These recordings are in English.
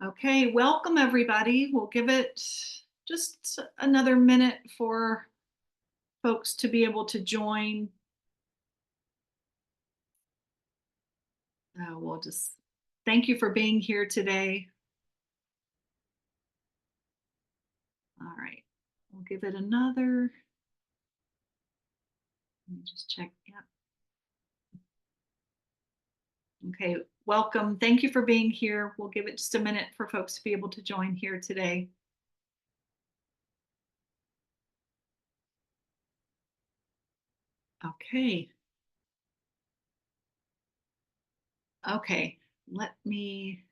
Okay, welcome everybody. We'll give it just another minute for folks to be able to join. We'll just thank you for being here today. All right, we'll give it another. Let me just check. Yeah. Okay, welcome. Thank you for being here. We'll give it just a minute for folks to be able to join here today. Okay. Okay, let me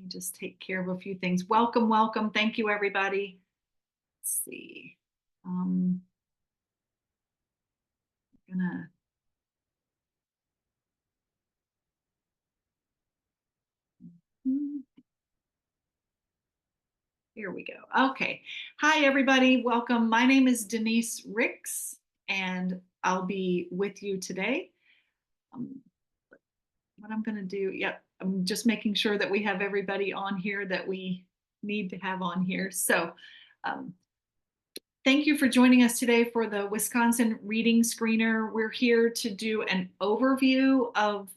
just take care of a few things. Welcome, welcome. Thank you, everybody. Let's see. Um, gonna Here we go. Okay. Hi, everybody. Welcome. My name is Denise Ricks, and I'll be with you today. Um, what I'm going to do, yep, I'm just making sure that we have everybody on here that we need to have on here. So, um, thank you for joining us today for the Wisconsin Reading Screener. We're here to do an overview of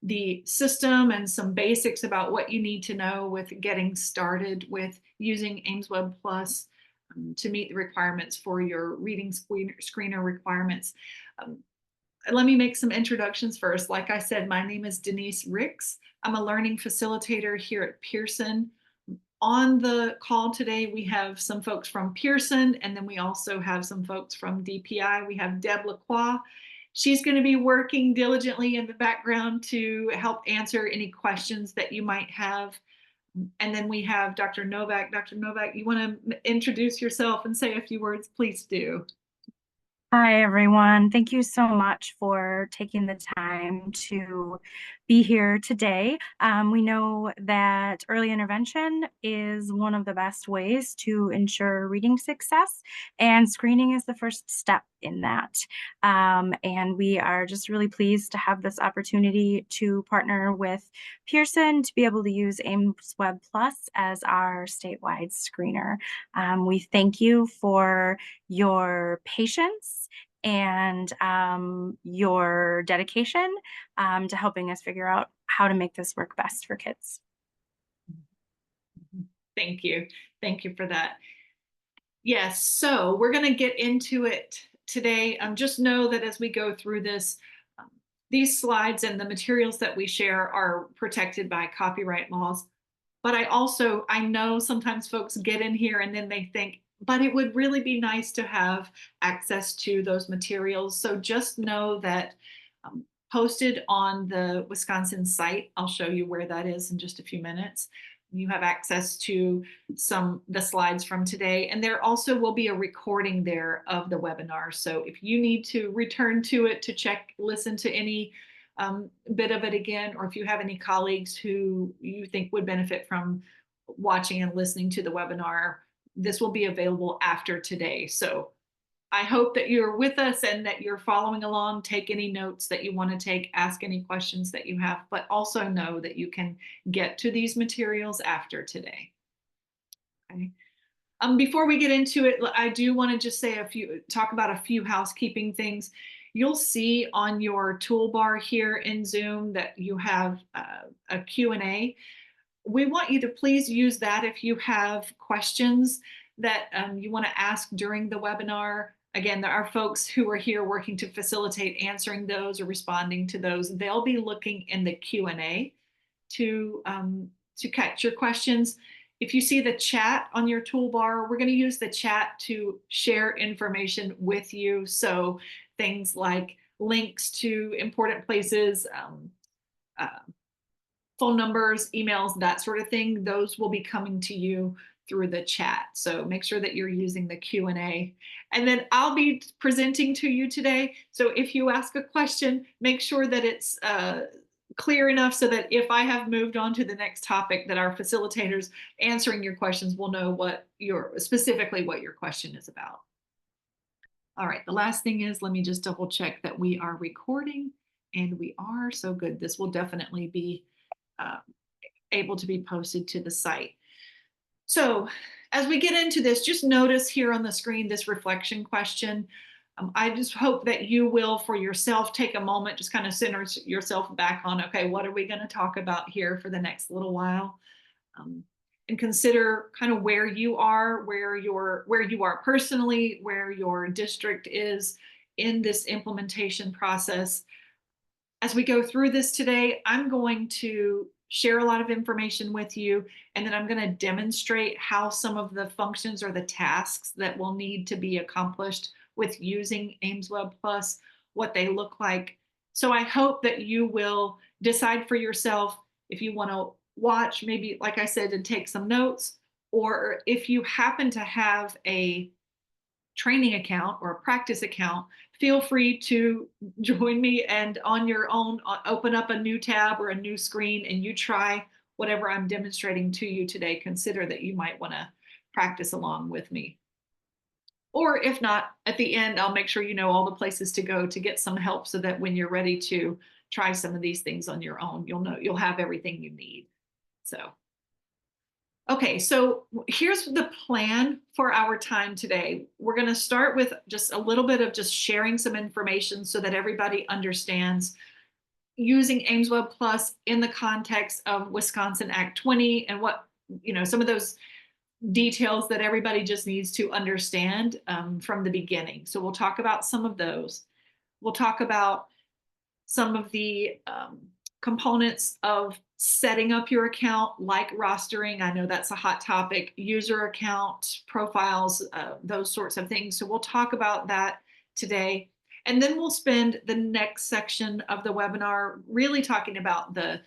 the system and some basics about what you need to know with getting started with using aimswebPlus to meet the requirements for your reading screener requirements. Um, Let me make some introductions first. Like I said, my name is Denise Ricks. I'm a learning facilitator here at Pearson. On the call today, we have some folks from Pearson, and then we also have some folks from DPI. We have Deb Lacroix. She's going to be working diligently in the background to help answer any questions that you might have. And then we have Dr. Novak. Dr. Novak, you want to introduce yourself and say a few words? Please do. Hi, everyone. Thank you so much for taking the time to be here today. We know that early intervention is one of the best ways to ensure reading success, and screening is the first step in that. And we are just really pleased to have this opportunity to partner with Pearson to be able to use aimswebPlus as our statewide screener. We thank you for your patience and your dedication to helping us figure out how to make this work best for kids. Thank you. Thank you for that. Yes, so we're going to get into it today. Just know that as we go through this, these slides and the materials that we share are protected by copyright laws. But I know sometimes folks get in here and then they think, but it would really be nice to have access to those materials. So just know that posted on the Wisconsin site, I'll show you where that is in just a few minutes. You have access to the slides from today, and there also will be a recording there of the webinar. So if you need to return to it to listen to any bit of it again, or if you have any colleagues who you think would benefit from watching and listening to the webinar, this will be available after today. So I hope that you're with us and that you're following along. Take any notes that you want to take, ask any questions that you have, but also know that you can get to these materials after today. Okay. Before we get into it, I do want to just talk about a few housekeeping things. You'll see on your toolbar here in Zoom that you have a Q&A. We want you to please use that if you have questions that you want to ask during the webinar. Again, there are folks who are here working to facilitate answering those or responding to those. They'll be looking in the Q&A to catch your questions. If you see the chat on your toolbar, we're going to use the chat to share information with you. So things like links to important places, phone numbers, emails, that sort of thing, those will be coming to you through the chat. So make sure that you're using the Q&A. And then I'll be presenting to you today. So if you ask a question, make sure that it's clear enough so that if I have moved on to the next topic, that our facilitators answering your questions will know specifically what your question is about. All right, the last thing is, let me just double check that we are recording, and we are, so good. This will definitely be uh, able to be posted to the site. So as we get into this, just notice here on the screen this reflection question. I just hope that you will, for yourself, take a moment, just kind of center yourself back on, okay, what are we going to talk about here for the next little while? Um, and consider kind of where you are, where you are personally, where your district is in this implementation process. As we go through this today, I'm going to share a lot of information with you, and then I'm going to demonstrate how some of the functions or the tasks that will need to be accomplished with using aimswebPlus, what they look like. So I hope that you will decide for yourself if you want to watch, maybe, like I said, and take some notes, or if you happen to have a training account or a practice account, feel free to join me and on your own open up a new tab or a new screen and you try whatever I'm demonstrating to you today. Consider that you might want to practice along with me. Or if not, at the end, I'll make sure you know all the places to go to get some help so that when you're ready to try some of these things on your own, you'll have everything you need. So okay, so here's the plan for our time today. We're going to start with just a little bit of just sharing some information so that everybody understands using aimswebPlus in the context of Wisconsin Act 20 and what, some of those details that everybody just needs to understand from the beginning. So we'll talk about some of those. We'll talk about some of the components of setting up your account, like rostering. I know that's a hot topic, user account, profiles, those sorts of things. So we'll talk about that today. And then we'll spend the next section of the webinar really talking about the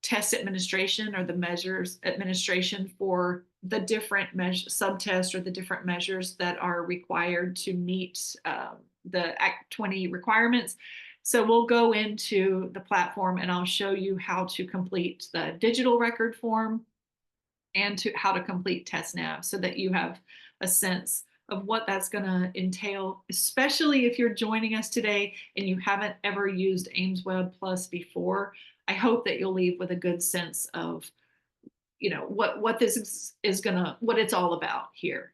test administration or the measures administration for the different subtests or the different measures that are required to meet the Act 20 requirements. So we'll go into the platform and I'll show you how to complete the digital record form and how to complete TestNav so that you have a sense of what that's going to entail, especially if you're joining us today and you haven't ever used aimswebPlus before. I hope that you'll leave with a good sense of, what this is what it's all about here.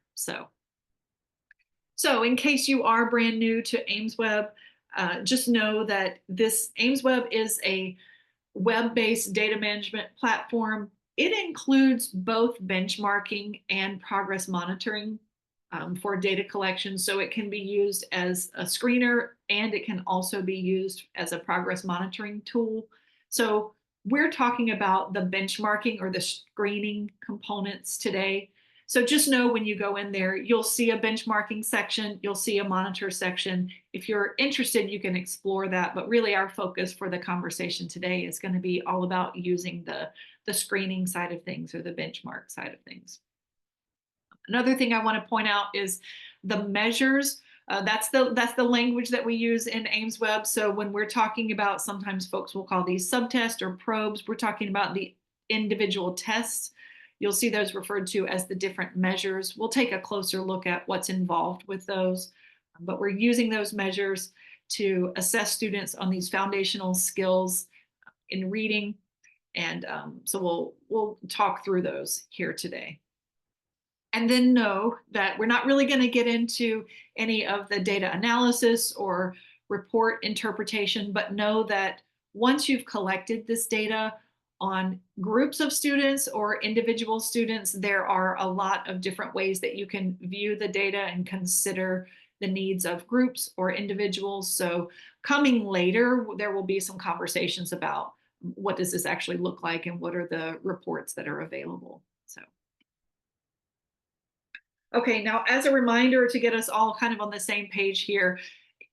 So in case you are brand new to Aimsweb, just know that this Aimsweb is a web-based data management platform. It includes both benchmarking and progress monitoring for data collection. So it can be used as a screener and it can also be used as a progress monitoring tool. So we're talking about the benchmarking or the screening components today. So just know when you go in there, you'll see a benchmarking section, you'll see a monitor section. If you're interested, you can explore that. But really our focus for the conversation today is going to be all about using the screening side of things or the benchmark side of things. Another thing I want to point out is the measures. That's the language that we use in Aimsweb. So when we're talking about, sometimes folks will call these subtests or probes, we're talking about the individual tests. You'll see those referred to as the different measures. We'll take a closer look at what's involved with those, but we're using those measures to assess students on these foundational skills in reading. And so we'll talk through those here today. And then know that we're not really going to get into any of the data analysis or report interpretation, but know that once you've collected this data on groups of students or individual students, there are a lot of different ways that you can view the data and consider the needs of groups or individuals. So coming later, there will be some conversations about what does this actually look like and what are the reports that are available. So. Okay, now as a reminder to get us all kind of on the same page here,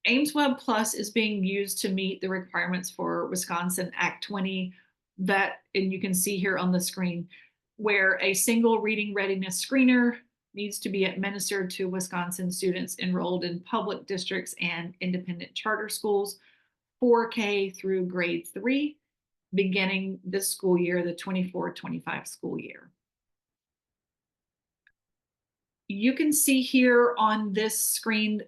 aimswebPlus is being used to meet the requirements for Wisconsin Act 20 that, and you can see here on the screen, where a single reading readiness screener needs to be administered to Wisconsin students enrolled in public districts and independent charter schools, 4K through grade 3, beginning this school year, the 24-25 school year. You can see here on this screen,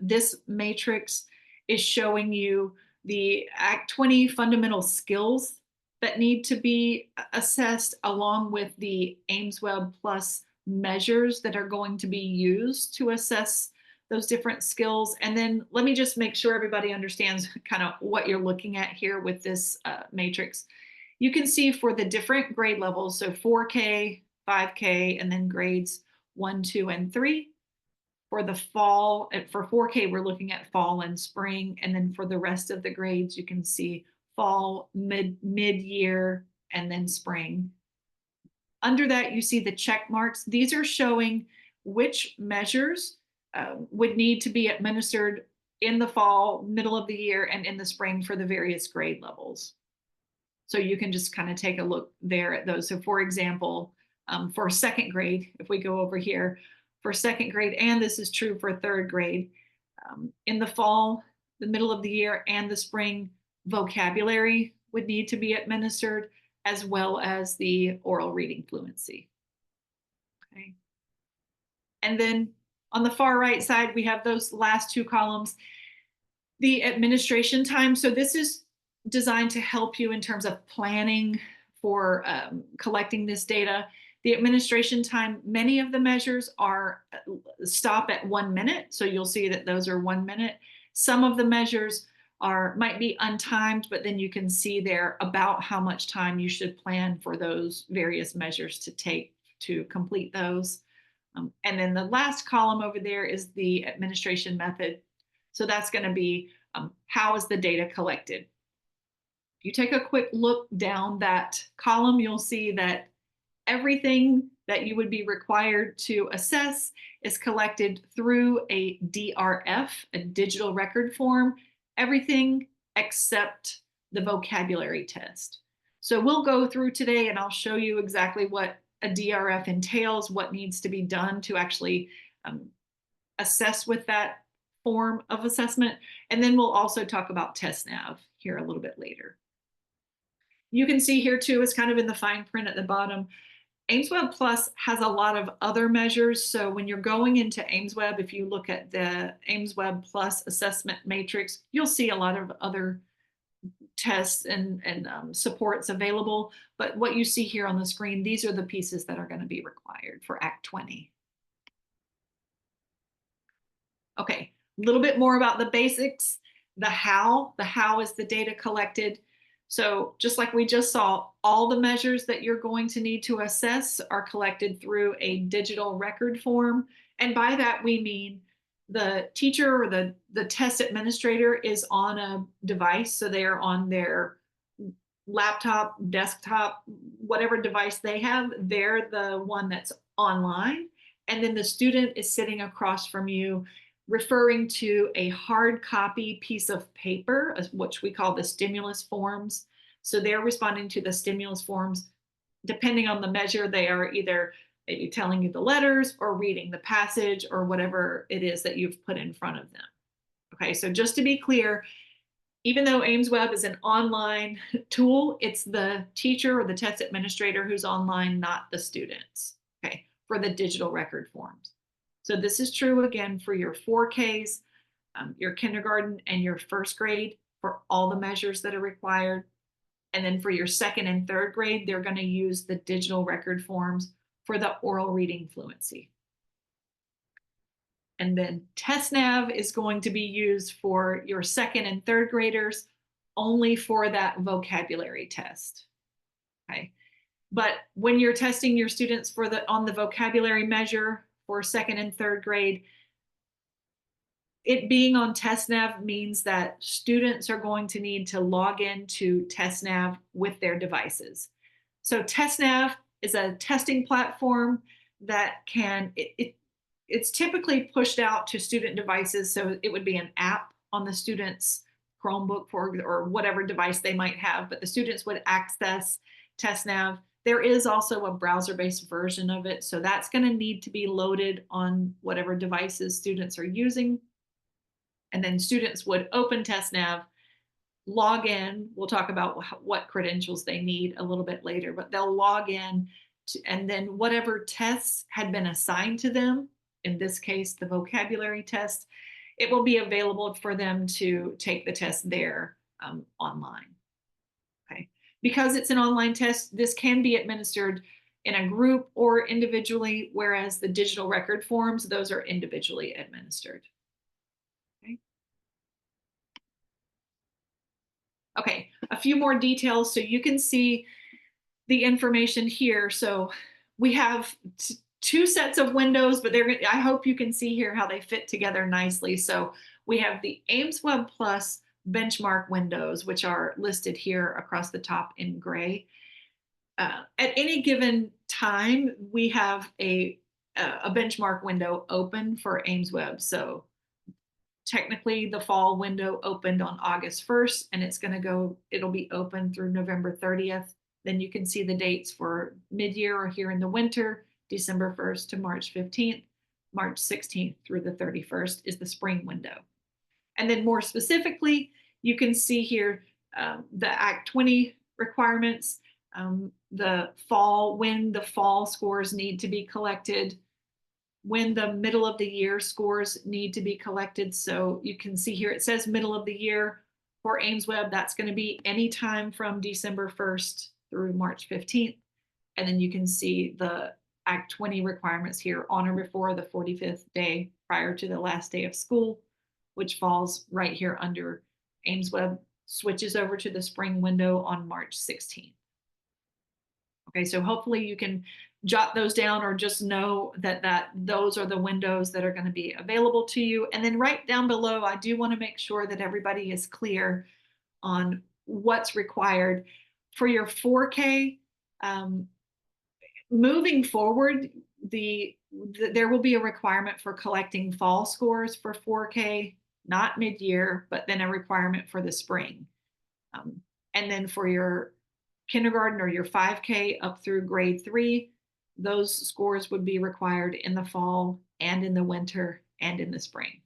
this matrix is showing you the Act 20 fundamental skills that need to be assessed along with the aimswebPlus measures that are going to be used to assess those different skills. And then let me just make sure everybody understands kind of what you're looking at here with this matrix. You can see for the different grade levels, so 4K, 5K, and then grades 1, 2, and 3. For the fall, for 4K, we're looking at fall and spring. And then for the rest of the grades, you can see fall, mid-year, and then spring. Under that, you see the check marks. These are showing which measures would need to be administered in the fall, middle of the year, and in the spring for the various grade levels. So you can just kind of take a look there at those. So for example, for second grade, if we go over here, for second grade, and this is true for third grade, in the fall, the middle of the year, and the spring, vocabulary would need to be administered, as well as the oral reading fluency. Okay. And then on the far right side, we have those last two columns, the administration time. So this is designed to help you in terms of planning for collecting this data. The administration time, many of the measures are stop at 1 minute. So you'll see that those are 1 minute. Some of the measures might be untimed, but then you can see there about how much time you should plan for those various measures to take to complete those. And then the last column over there is the administration method. So that's going to be how is the data collected? If you take a quick look down that column, you'll see that everything that you would be required to assess is collected through a DRF, a digital record form, everything except the vocabulary test. So we'll go through today and I'll show you exactly what a DRF entails, what needs to be done to actually assess with that form of assessment. And then we'll also talk about TestNav here a little bit later. You can see here too, it's kind of in the fine print at the bottom, aimswebPlus has a lot of other measures. So when you're going into Aimsweb, if you look at the aimswebPlus assessment matrix, you'll see a lot of other tests and supports available. But what you see here on the screen, these are the pieces that are going to be required for Act 20. Okay, a little bit more about the basics. The how is the data collected. So just like we just saw, all the measures that you're going to need to assess are collected through a digital record form. And by that, we mean the teacher or the test administrator is on a device. So they are on their laptop, desktop, whatever device they have, they're the one that's online. And then the student is sitting across from you referring to a hard copy piece of paper, which we call the stimulus forms. So they're responding to the stimulus forms. Depending on the measure, they are either maybe telling you the letters or reading the passage or whatever it is that you've put in front of them. Okay, so just to be clear, even though Aimsweb is an online tool, it's the teacher or the test administrator who's online, not the students, okay, for the digital record forms. So this is true again for your 4Ks, your kindergarten and your first grade for all the measures that are required. And then for your second and third grade, they're going to use the digital record forms for the oral reading fluency. And then TestNav is going to be used for your second and third graders only for that vocabulary test. Okay. But when you're testing your students on the vocabulary measure for second and third grade, it being on TestNav means that students are going to need to log into TestNav with their devices. So TestNav is a testing platform that it's typically pushed out to student devices. So it would be an app on the student's Chromebook or whatever device they might have, but the students would access TestNav. There is also a browser-based version of it. So that's going to need to be loaded on whatever devices students are using. And then students would open TestNav, log in. We'll talk about what credentials they need a little bit later, but they'll log in and then whatever tests had been assigned to them, in this case, the vocabulary test, it will be available for them to take the test there online. Okay. Because it's an online test, this can be administered in a group or individually, whereas the digital record forms, those are individually administered. Okay. Okay, a few more details so you can see the information here. So we have two sets of windows, but I hope you can see here how they fit together nicely. So we have the aimswebPlus benchmark windows, which are listed here across the top in gray. At any given time, we have a benchmark window open for Aimsweb. So technically the fall window opened on August 1st, and it'll be open through November 30th. Then you can see the dates for mid-year or here in the winter, December 1st to March 15th, March 16th through the 31st is the spring window. And then more specifically, you can see here the Act 20 requirements, when the fall scores need to be collected, when the middle of the year scores need to be collected. So you can see here, it says middle of the year for Aimsweb. That's going to be anytime from December 1st through March 15th. And then you can see the Act 20 requirements here on or before the 45th day prior to the last day of school, which falls right here under Aimsweb, switches over to the spring window on March 16th. Okay, so hopefully you can jot those down or just know that those are the windows that are going to be available to you. And then right down below, I do want to make sure that everybody is clear on what's required for your 4K. Moving forward, there will be a requirement for collecting fall scores for 4K, not mid-year, but then a requirement for the spring. And then for your kindergarten or your 5K up through grade 3, those scores would be required in the fall and in the winter and in the spring.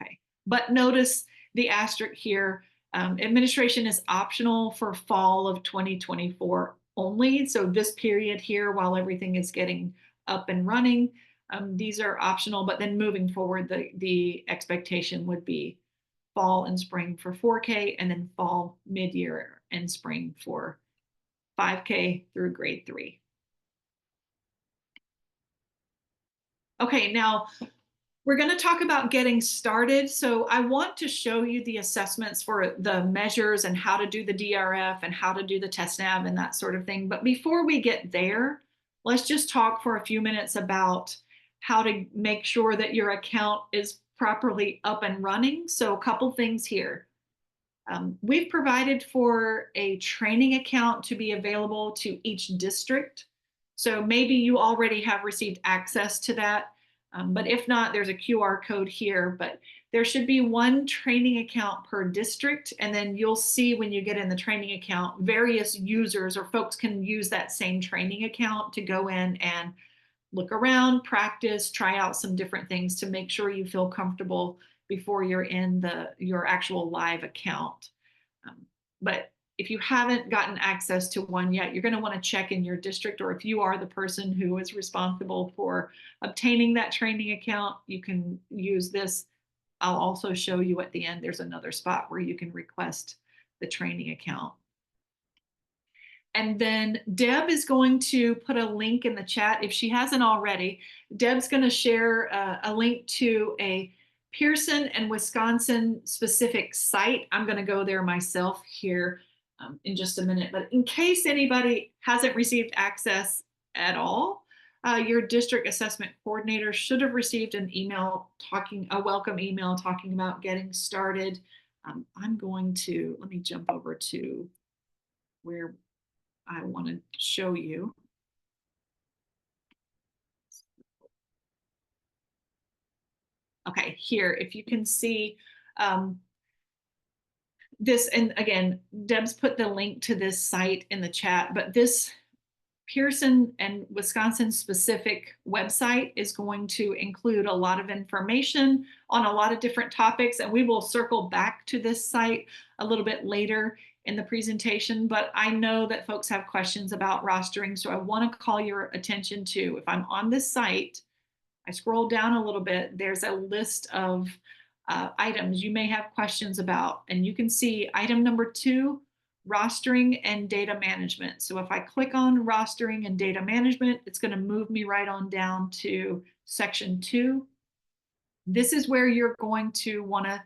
Okay, but notice the asterisk here. Administration is optional for fall of 2024 only. So this period here, while everything is getting up and running, these are optional, but then moving forward, the expectation would be fall and spring for 4K, and then fall, mid-year, and spring for 5K through grade 3. Okay, now we're going to talk about getting started. So I want to show you the assessments for the measures and how to do the DRF and how to do the TestNav and that sort of thing. But before we get there, let's just talk for a few minutes about how to make sure that your account is properly up and running. So a couple things here. We've provided for a training account to be available to each district. So maybe you already have received access to that, but if not, there's a QR code here, but there should be one training account per district. And then you'll see when you get in the training account, various users or folks can use that same training account to go in and look around, practice, try out some different things to make sure you feel comfortable before you're in your actual live account. But if you haven't gotten access to one yet, you're going to want to check in your district, or if you are the person who is responsible for obtaining that training account, you can use this. I'll also show you at the end, there's another spot where you can request the training account. And then Deb is going to put a link in the chat if she hasn't already. Deb's going to share a link to a Pearson and Wisconsin specific site. I'm going to go there myself here in just a minute. But in case anybody hasn't received access at all, your district assessment coordinator should have received a welcome email talking about getting started. Let me jump over to where I want to show you. Okay, here, if you can see this, and again, Deb's put the link to this site in the chat, but this Pearson and Wisconsin specific website is going to include a lot of information on a lot of different topics, and we will circle back to this site a little bit later in the presentation, but I know that folks have questions about rostering, so I want to call your attention to, if I'm on this site, I scroll down a little bit, there's a list of items you may have questions about, and you can see item number 2, rostering and data management. So if I click on rostering and data management, it's going to move me right on down to section 2. This is where you're going to want to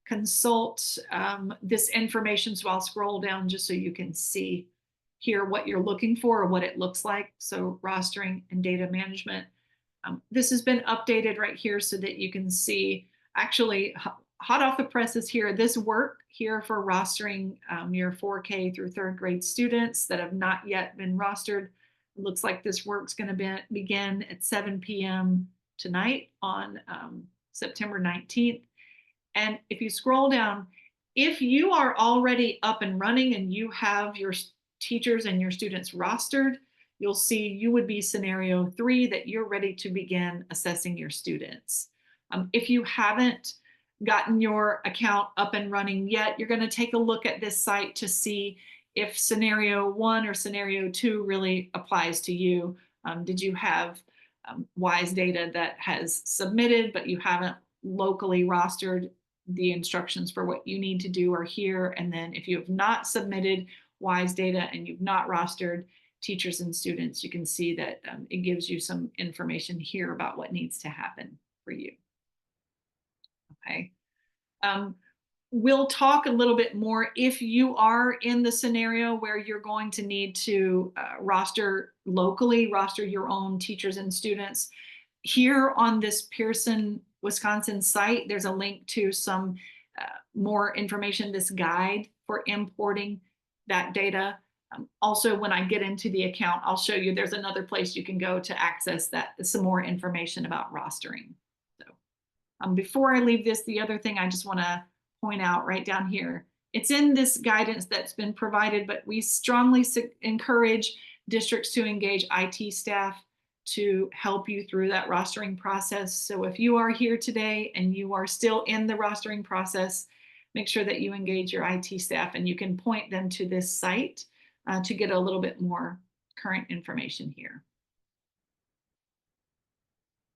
consult this information. So I'll scroll down just so you can see here what you're looking for or what it looks like. So rostering and data management. This has been updated right here so that you can see actually hot off the presses here, this work here for rostering your 4K through 3rd grade students that have not yet been rostered. It looks like this work's going to begin at 7 p.m. tonight on September 19th. And if you scroll down, if you are already up and running and you have your teachers and your students rostered, you'll see you would be scenario 3, that you're ready to begin assessing your students. If you haven't gotten your account up and running yet, you're going to take a look at this site to see if scenario 1 or scenario 2 really applies to you. Did you have WISE data that has submitted, but you haven't locally rostered? The instructions for what you need to do are here. And then if you have not submitted WISE data and you've not rostered teachers and students, you can see that it gives you some information here about what needs to happen for you. Okay. We'll talk a little bit more if you are in the scenario where you're going to need to roster locally, roster your own teachers and students. Here on this Pearson, Wisconsin site, there's a link to some more information, this guide for importing that data. Also, when I get into the account, I'll show you there's another place you can go to access that, some more information about rostering. So before I leave this, the other thing I just want to point out right down here, it's in this guidance that's been provided, but we strongly encourage districts to engage IT staff to help you through that rostering process. So if you are here today and you are still in the rostering process, make sure that you engage your IT staff, and you can point them to this site to get a little bit more current information here.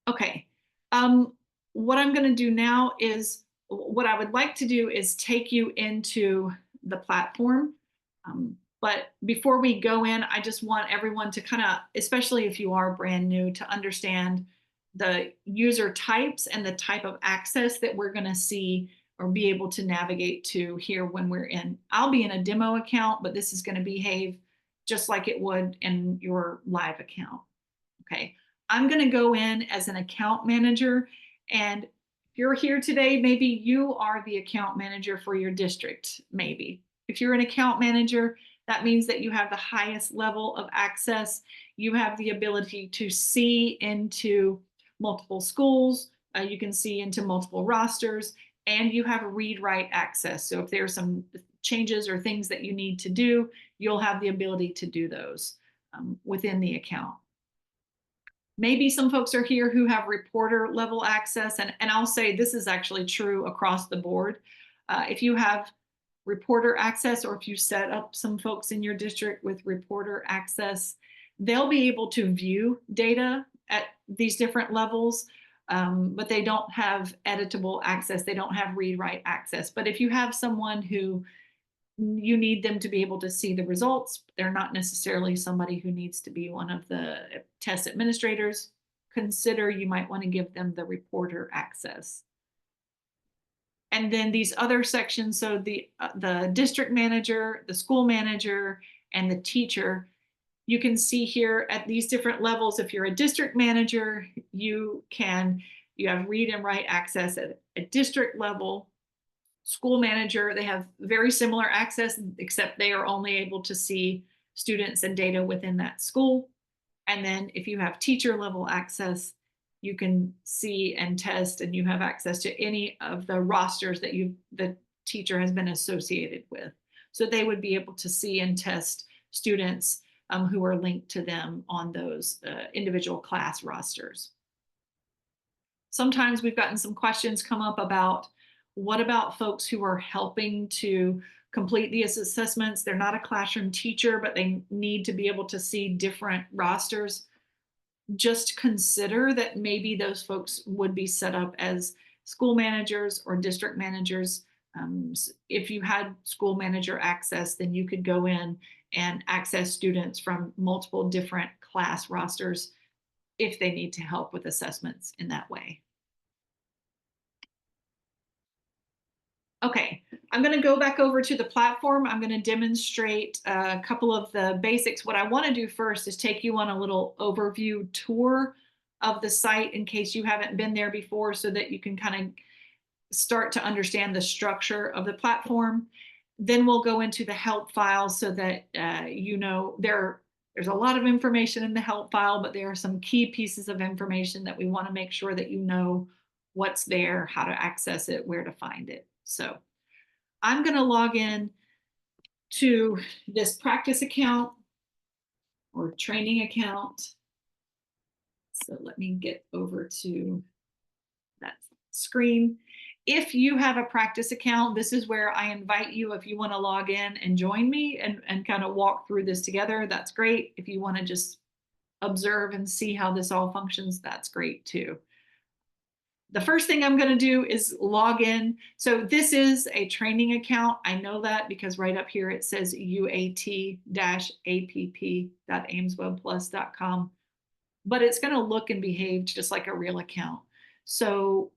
Okay, what I'm going to do now is, what I would like to do is take you into the platform. But before we go in, I just want everyone to kind of, especially if you are brand new, to understand the user types and the type of access that we're going to see or be able to navigate to here when we're in. I'll be in a demo account, but this is going to behave just like it would in your live account. Okay, I'm going to go in as an account manager, and if you're here today, maybe you are the account manager for your district. Maybe if you're an account manager, that means that you have the highest level of access. You have the ability to see into multiple schools. You can see into multiple rosters, and you have read-write access. So if there's some changes or things that you need to do, you'll have the ability to do those within the account. Maybe some folks are here who have reporter level access, and I'll say this is actually true across the board. If you have reporter access, or if you set up some folks in your district with reporter access, they'll be able to view data at these different levels, but they don't have editable access. They don't have read-write access. But if you have someone who you need them to be able to see the results, they're not necessarily somebody who needs to be one of the test administrators, consider you might want to give them the reporter access. And then these other sections, so the district manager, the school manager, and the teacher, you can see here at these different levels. If you're a district manager, you have read and write access at a district level. School manager, they have very similar access, except they are only able to see students and data within that school. And then if you have teacher level access, you can see and test, and you have access to any of the rosters that the teacher has been associated with. So they would be able to see and test students who are linked to them on those individual class rosters. Sometimes we've gotten some questions come up about, what about folks who are helping to complete these assessments? They're not a classroom teacher, but they need to be able to see different rosters. Just consider that maybe those folks would be set up as school managers or district managers. If you had school manager access, then you could go in and access students from multiple different class rosters if they need to help with assessments in that way. Okay, I'm going to go back over to the platform. I'm going to demonstrate a couple of the basics. What I want to do first is take you on a little overview tour of the site in case you haven't been there before, so that you can kind of start to understand the structure of the platform. Then we'll go into the help file so that you know there's a lot of information in the help file, but there are some key pieces of information that we want to make sure that you know what's there, how to access it, where to find it. So I'm going to log in to this practice account or training account. So let me get over to that screen. If you have a practice account, this is where I invite you. If you want to log in and join me and kind of walk through this together, that's great. If you want to just observe and see how this all functions, that's great too. The first thing I'm going to do is log in. So this is a training account. I know that because right up here it says uat-app.aimswebplus.com, but it's going to look and behave just like a real account. So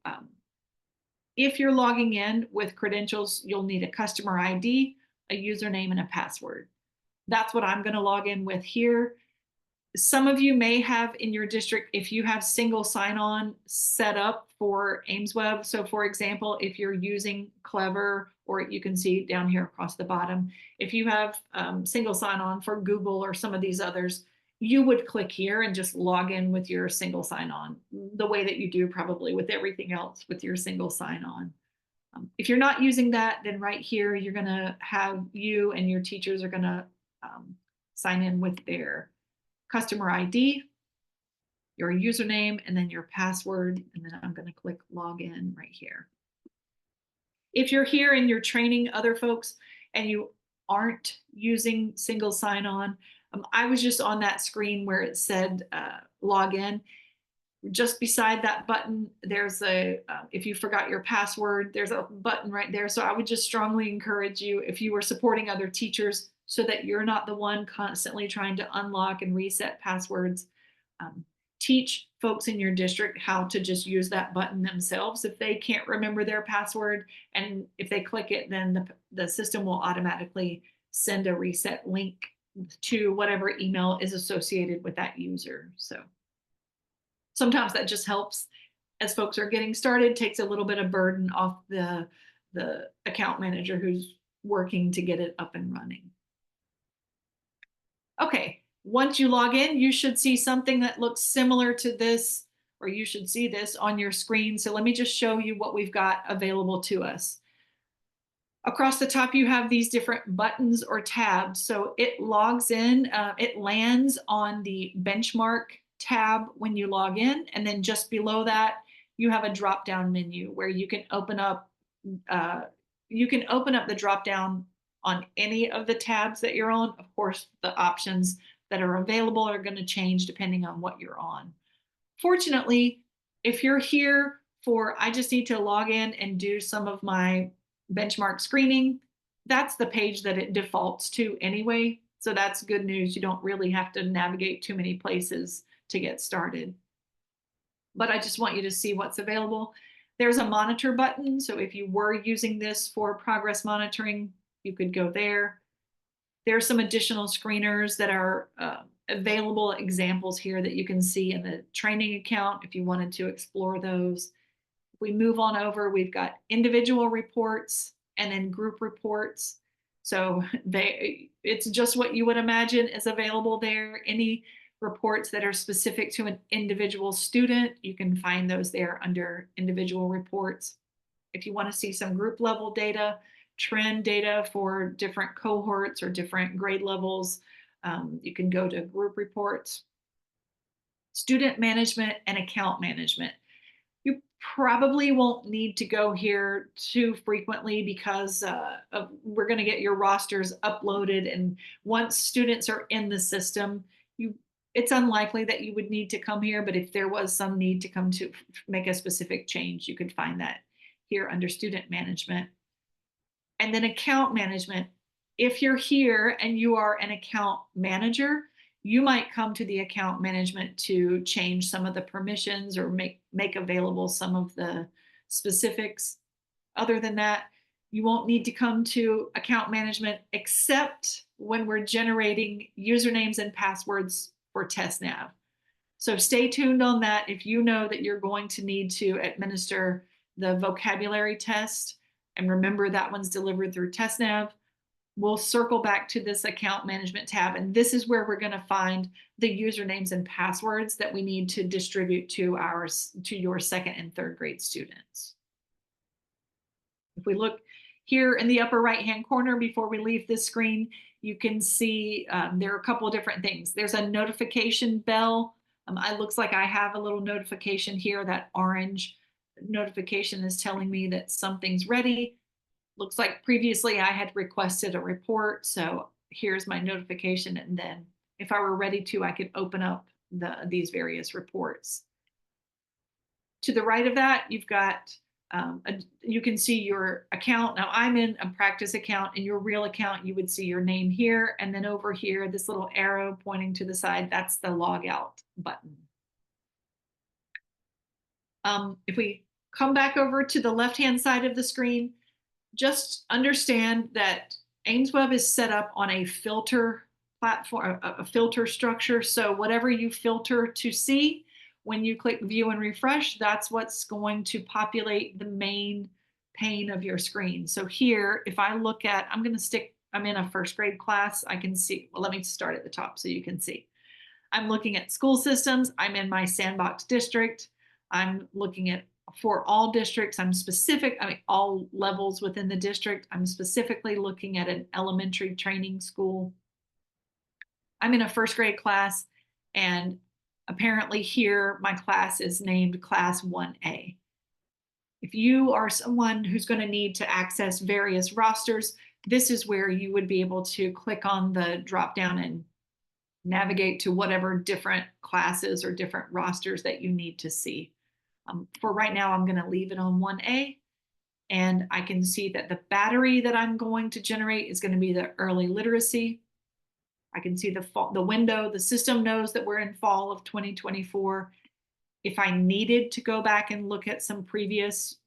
if you're logging in with credentials, you'll need a customer ID, a username, and a password. That's what I'm going to log in with here. Some of you may have in your district, if you have single sign-on set up for Aimsweb. So for example, if you're using Clever, or you can see down here across the bottom, if you have single sign-on for Google or some of these others, you would click here and just log in with your single sign-on, the way that you do probably with everything else with your single sign-on. If you're not using that, then right here, you're going to have you and your teachers are going to sign in with their customer ID, your username, and then your password. And then I'm going to click login right here. If you're here and you're training other folks and you aren't using single sign-on, I was just on that screen where it said login. Just beside that button, there's a, if you forgot your password, there's a button right there. So I would just strongly encourage you, if you were supporting other teachers, so that you're not the one constantly trying to unlock and reset passwords. Teach folks in your district how to just use that button themselves if they can't remember their password. And if they click it, then the system will automatically send a reset link to whatever email is associated with that user. So sometimes that just helps as folks are getting started, takes a little bit of burden off the account manager who's working to get it up and running. Okay, once you log in, you should see something that looks similar to this, or you should see this on your screen. So let me just show you what we've got available to us. Across the top, you have these different buttons or tabs. So it logs in, it lands on the benchmark tab when you log in. And then just below that, you have a drop-down menu where you can open up the drop-down on any of the tabs that you're on. Of course, the options that are available are going to change depending on what you're on. Fortunately, if you're here for, I just need to log in and do some of my benchmark screening, that's the page that it defaults to anyway. So that's good news. You don't really have to navigate too many places to get started. But I just want you to see what's available. There's a monitor button. So if you were using this for progress monitoring, you could go there. There are some additional screeners that are available examples here that you can see in the training account if you wanted to explore those. If we move on over, we've got individual reports and then group reports. So it's just what you would imagine is available there. Any reports that are specific to an individual student, you can find those there under individual reports. If you want to see some group level data, trend data for different cohorts or different grade levels, you can go to group reports. Student management and account management. You probably won't need to go here too frequently because we're going to get your rosters uploaded, and once students are in the system, it's unlikely that you would need to come here, but if there was some need to come to make a specific change, you could find that here under student management. And then account management. If you're here and you are an account manager, you might come to the account management to change some of the permissions or make available some of the specifics. Other than that, you won't need to come to account management except when we're generating usernames and passwords for TestNav. So stay tuned on that. If you know that you're going to need to administer the vocabulary test, and remember that one's delivered through TestNav, we'll circle back to this account management tab. And this is where we're going to find the usernames and passwords that we need to distribute to your second and third grade students. If we look here in the upper right-hand corner before we leave this screen, you can see there are a couple of different things. There's a notification bell. It looks like I have a little notification here. That orange notification is telling me that something's ready. Looks like previously I had requested a report, so here's my notification, and then if I were ready to, I could open up these various reports. To the right of that, you've got you can see your account. Now I'm in a practice account. In your real account, you would see your name here, and then over here, this little arrow pointing to the side, that's the log out button. If we come back over to the left-hand side of the screen, just understand that Aimsweb is set up on a filter platform, a filter structure. So whatever you filter to see, when you click view and refresh, that's what's going to populate the main pane of your screen. So here, if I look at, I'm in a first grade class, I can see, well, let me start at the top so you can see. I'm looking at school systems. I'm in my sandbox district. I'm looking at for all districts. All levels within the district. I'm specifically looking at an elementary training school. I'm in a first grade class, and apparently here my class is named Class 1A. If you are someone who's going to need to access various rosters, this is where you would be able to click on the drop down and navigate to whatever different classes or different rosters that you need to see. For right now, I'm going to leave it on 1A, and I can see that the battery that I'm going to generate is going to be the early literacy. I can see the window. The system knows that we're in fall of 2024. If I needed to go back and look at some previous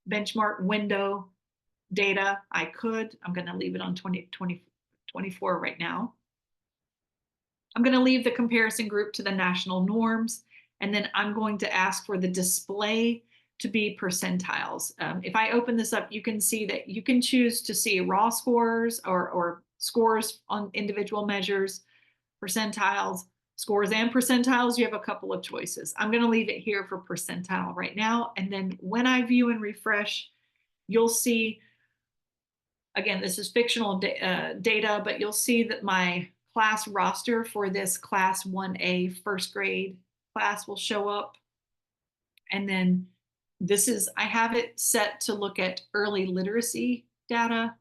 benchmark window data, I could. I'm going to leave it on 2024 right now. I'm going to leave the comparison group to the national norms, and then I'm going to ask for the display to be percentiles. If I open this up, you can see that you can choose to see raw scores or scores on individual measures, percentiles, scores and percentiles. You have a couple of choices. I'm going to leave it here for percentile right now. And then when I view and refresh, you'll see, again, this is fictional data, but you'll see that my class roster for this Class 1A first grade class will show up. And then I have it set to look at early literacy data.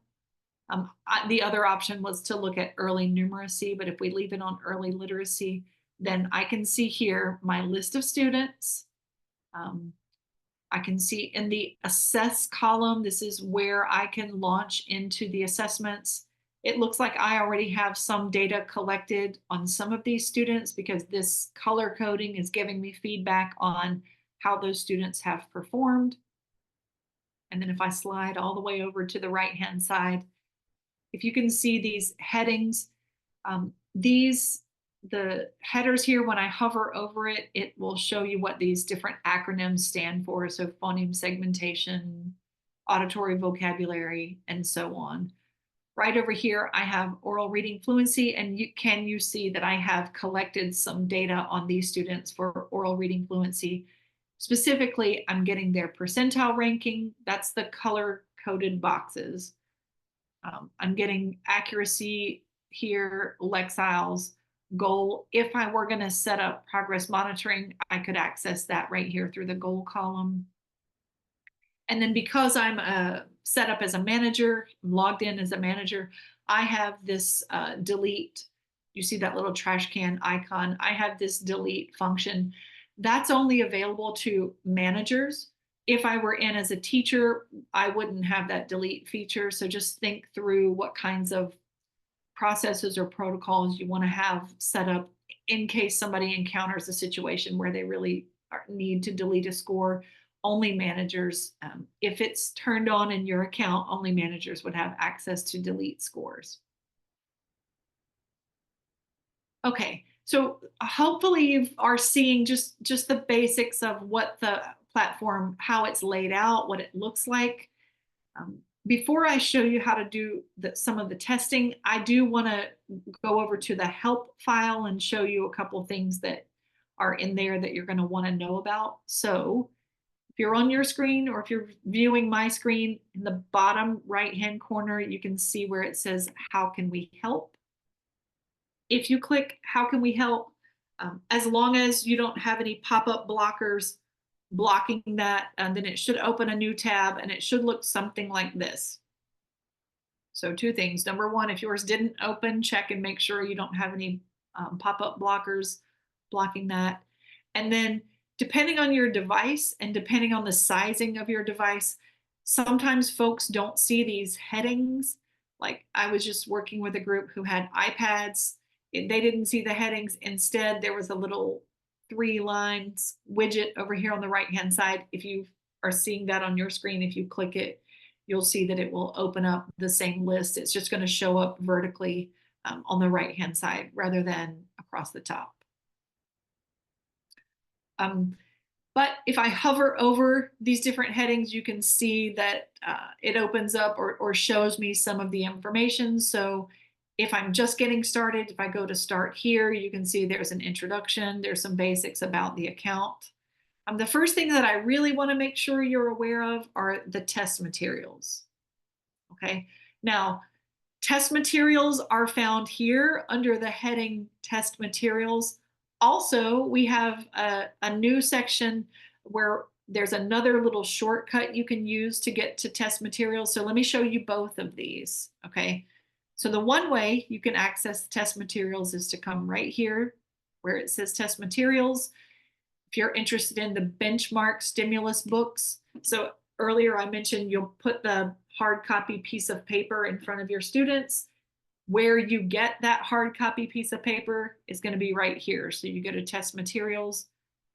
The other option was to look at early numeracy, but if we leave it on early literacy, then I can see here my list of students. I can see in the assess column, this is where I can launch into the assessments. It looks like I already have some data collected on some of these students because this color coding is giving me feedback on how those students have performed. And then if I slide all the way over to the right-hand side, if you can see these headings, the headers here, when I hover over it, it will show you what these different acronyms stand for. So phoneme segmentation, auditory vocabulary, and so on. Right over here, I have oral reading fluency, and you see that I have collected some data on these students for oral reading fluency. Specifically, I'm getting their percentile ranking. That's the color-coded boxes. I'm getting accuracy here, Lexiles, goal. If I were going to set up progress monitoring, I could access that right here through the goal column. And then because I'm set up as a manager, logged in as a manager, I have this delete. You see that little trash can icon? I have this delete function. That's only available to managers. If I were in as a teacher, I wouldn't have that delete feature. So just think through what kinds of processes or protocols you want to have set up in case somebody encounters a situation where they really need to delete a score. Only managers, if it's turned on in your account, only managers would have access to delete scores. Okay, so hopefully you are seeing just the basics of what the platform, how it's laid out, what it looks like. Before I show you how to do some of the testing, I do want to go over to the help file and show you a couple of things that are in there that you're going to want to know about. So if you're on your screen or if you're viewing my screen, in the bottom right-hand corner, you can see where it says, how can we help? If you click, how can we help? As long as you don't have any pop-up blockers blocking that, then it should open a new tab and it should look something like this. So two things. Number one, if yours didn't open, check and make sure you don't have any pop-up blockers blocking that. And then depending on your device and depending on the sizing of your device, sometimes folks don't see these headings. Like I was just working with a group who had iPads. They didn't see the headings. Instead, there was a little 3 lines widget over here on the right-hand side. If you are seeing that on your screen, if you click it, you'll see that it will open up the same list. It's just going to show up vertically on the right-hand side rather than across the top. But if I hover over these different headings, you can see that it opens up or shows me some of the information. So if I'm just getting started, if I go to start here, you can see there's an introduction. There's some basics about the account. The first thing that I really want to make sure you're aware of are the test materials. Okay, now test materials are found here under the heading test materials. Also, we have a new section where there's another little shortcut you can use to get to test materials. So let me show you both of these. Okay, so the one way you can access test materials is to come right here where it says test materials. If you're interested in the benchmark stimulus books, so earlier I mentioned you'll put the hard copy piece of paper in front of your students. Where you get that hard copy piece of paper is going to be right here. So you go to test materials,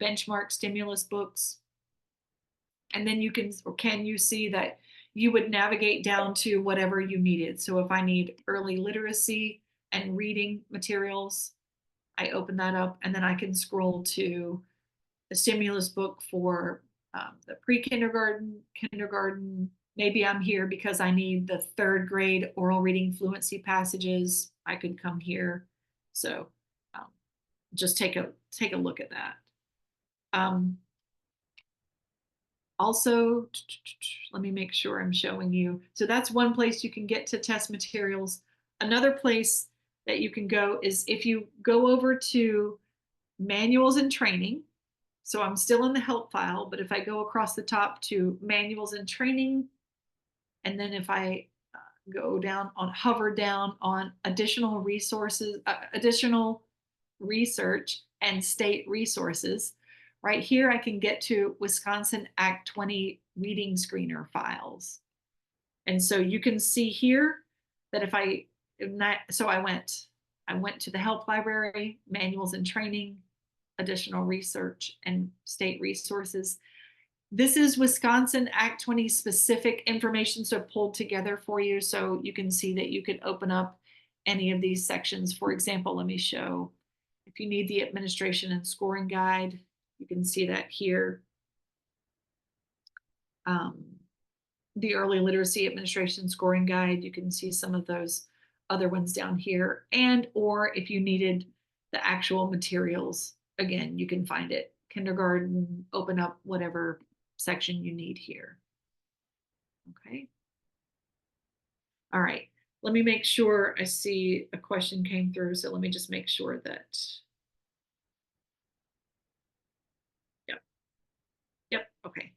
benchmark stimulus books, and then you can you see that you would navigate down to whatever you needed. So if I need early literacy and reading materials, I open that up and then I can scroll to the stimulus book for the pre-kindergarten, kindergarten. Maybe I'm here because I need the 3rd grade oral reading fluency passages. I could come here. So just take a look at that. Also, let me make sure I'm showing you. So that's one place you can get to test materials. Another place that you can go is if you go over to manuals and training. So I'm still in the help file, but if I go across the top to manuals and training, and then if I go down on, hover down on additional resources, additional research and state resources, right here I can get to Wisconsin Act 20 reading screener files. And so you can see here that if I, so I went to the help library, manuals and training, additional research and state resources. This is Wisconsin Act 20 specific information, so pulled together for you. So you can see that you could open up any of these sections. For example, let me show, if you need the administration and scoring guide, you can see that here. The early literacy administration scoring guide, you can see some of those other ones down here. And, or if you needed the actual materials, again, you can find it. Kindergarten, open up whatever section you need here. Okay. All right. Let me make sure I see a question came through. So let me just make sure that. Yep. Yep. Okay.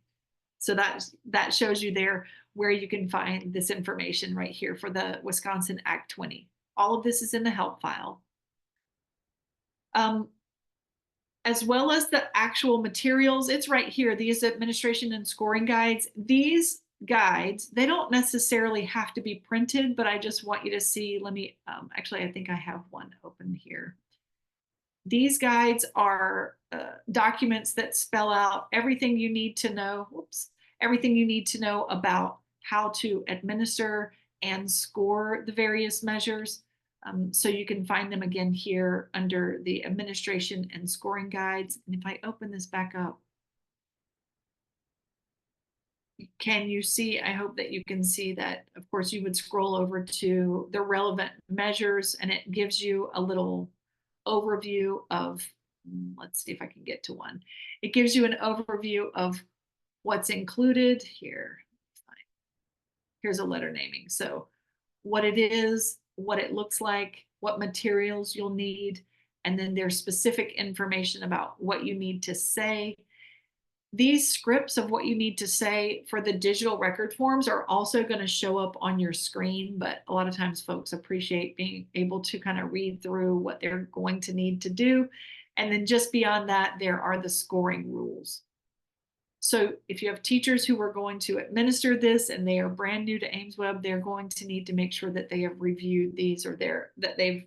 So that shows you there where you can find this information right here for the Wisconsin Act 20. All of this is in the help file. as well as the actual materials. It's right here, these administration and scoring guides. These guides, they don't necessarily have to be printed, but I just want you to see, let me, actually, I think I have one open here. These guides are documents that spell out everything you need to know, whoops, everything you need to know about how to administer and score the various measures. So you can find them again here under the administration and scoring guides. And if I open this back up, can you see, I hope that you can see that, of course, you would scroll over to the relevant measures and it gives you a little overview of, let's see if I can get to one. It gives you an overview of what's included here. Here's a letter naming. So what it is, what it looks like, what materials you'll need, and then there's specific information about what you need to say. These scripts of what you need to say for the digital record forms are also going to show up on your screen, but a lot of times folks appreciate being able to kind of read through what they're going to need to do. And then just beyond that, there are the scoring rules. So if you have teachers who are going to administer this and they are brand new to AimsWeb, they're going to need to make sure that they have reviewed these or that they've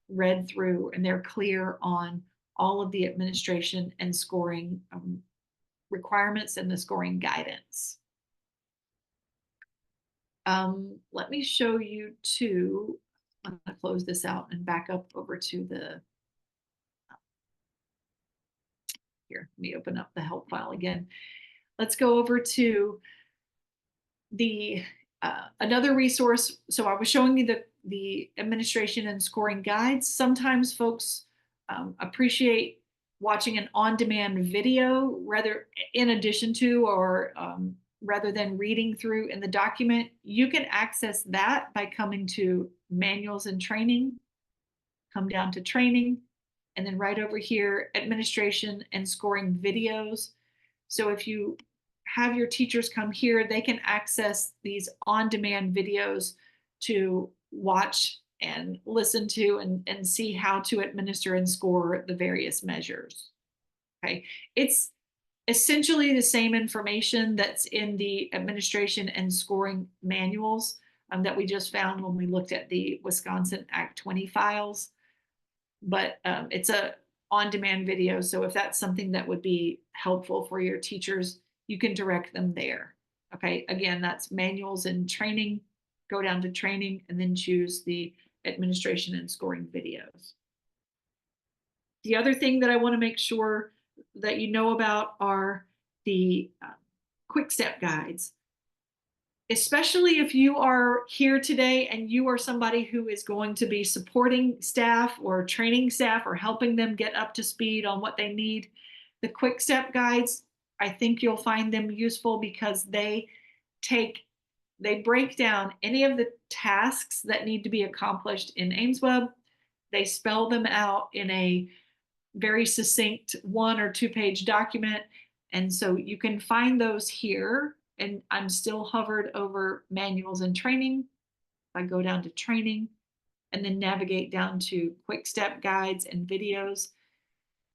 read through and they're clear on all of the administration and scoring requirements and the scoring guidance. Let me show you two. I'm going to close this out and back up over to the, here, let me open up the help file again. Let's go over to the another resource. So I was showing you the administration and scoring guides. Sometimes folks appreciate watching an on-demand video rather in addition to or rather than reading through in the document. You can access that by coming to manuals and training, come down to training, and then right over here, administration and scoring videos. So if you have your teachers come here, they can access these on-demand videos to watch and listen to and see how to administer and score the various measures. Okay, it's essentially the same information that's in the administration and scoring manuals that we just found when we looked at the Wisconsin Act 20 files, but it's a on-demand video. So if that's something that would be helpful for your teachers, you can direct them there. Okay, again, that's manuals and training. Go down to training and then choose the administration and scoring videos. The other thing that I want to make sure that you know about are the quick step guides. Especially if you are here today and you are somebody who is going to be supporting staff or training staff or helping them get up to speed on what they need. The quick step guides, I think you'll find them useful because they break down any of the tasks that need to be accomplished in AimsWeb. They spell them out in a very succinct 1 or 2 page document. And so you can find those here. And I'm still hovered over manuals and training. I go down to training and then navigate down to quick step guides and videos.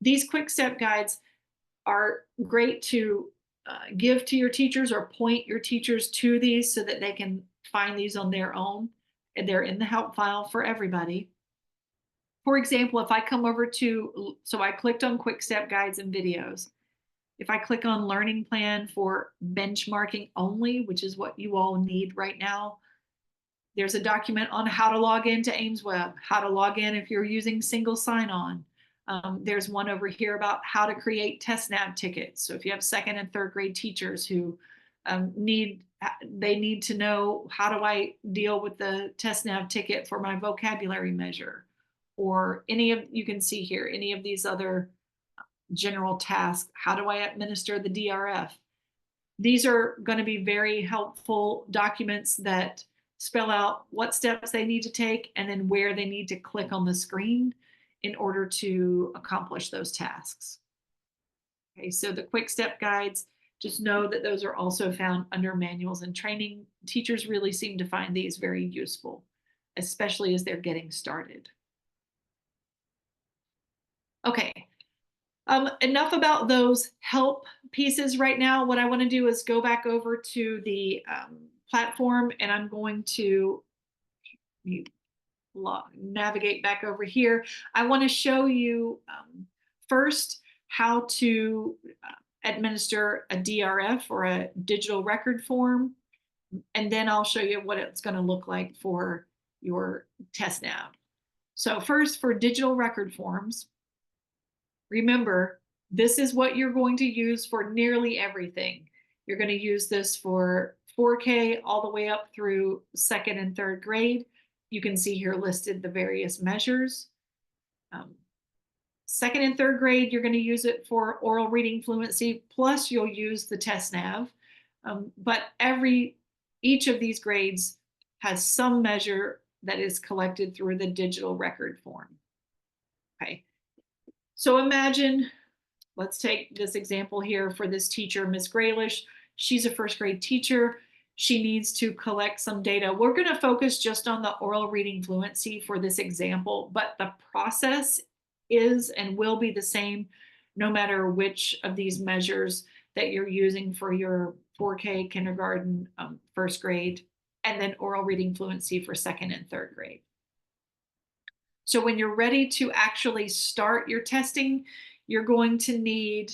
These quick step guides are great to give to your teachers or point your teachers to these so that they can find these on their own. And they're in the help file for everybody. For example, if I come over to, so I clicked on quick step guides and videos. If I click on learning plan for benchmarking only, which is what you all need right now, there's a document on how to log into AimsWeb, how to log in if you're using single sign-on. There's one over here about how to create TestNav tickets. So if you have 2nd and 3rd grade teachers who need to know, how do I deal with the TestNav ticket for my vocabulary measure? Or you can see here, any of these other general tasks. How do I administer the DRF? These are going to be very helpful documents that spell out what steps they need to take and then where they need to click on the screen in order to accomplish those tasks. Okay, so the quick step guides, just know that those are also found under manuals and training. Teachers really seem to find these very useful, especially as they're getting started. Okay, Enough about those help pieces right now. What I want to do is go back over to the platform, and I'm going to navigate back over here. I want to show you first how to administer a DRF, or a digital record form, and then I'll show you what it's going to look like for your TestNav. So first, for digital record forms, remember, this is what you're going to use for nearly everything. You're going to use this for 4K all the way up through second and third grade. You can see here listed the various measures. Second and third grade, you're going to use it for oral reading fluency, plus you'll use the TestNav. But each of these grades has some measure that is collected through the digital record form. Okay, so imagine, let's take this example here for this teacher, Ms. Graylish. She's a first grade teacher. She needs to collect some data. We're going to focus just on the oral reading fluency for this example, but the process is and will be the same no matter which of these measures that you're using for your 4K kindergarten, first grade, and then oral reading fluency for second and third grade. So when you're ready to actually start your testing, you're going to need,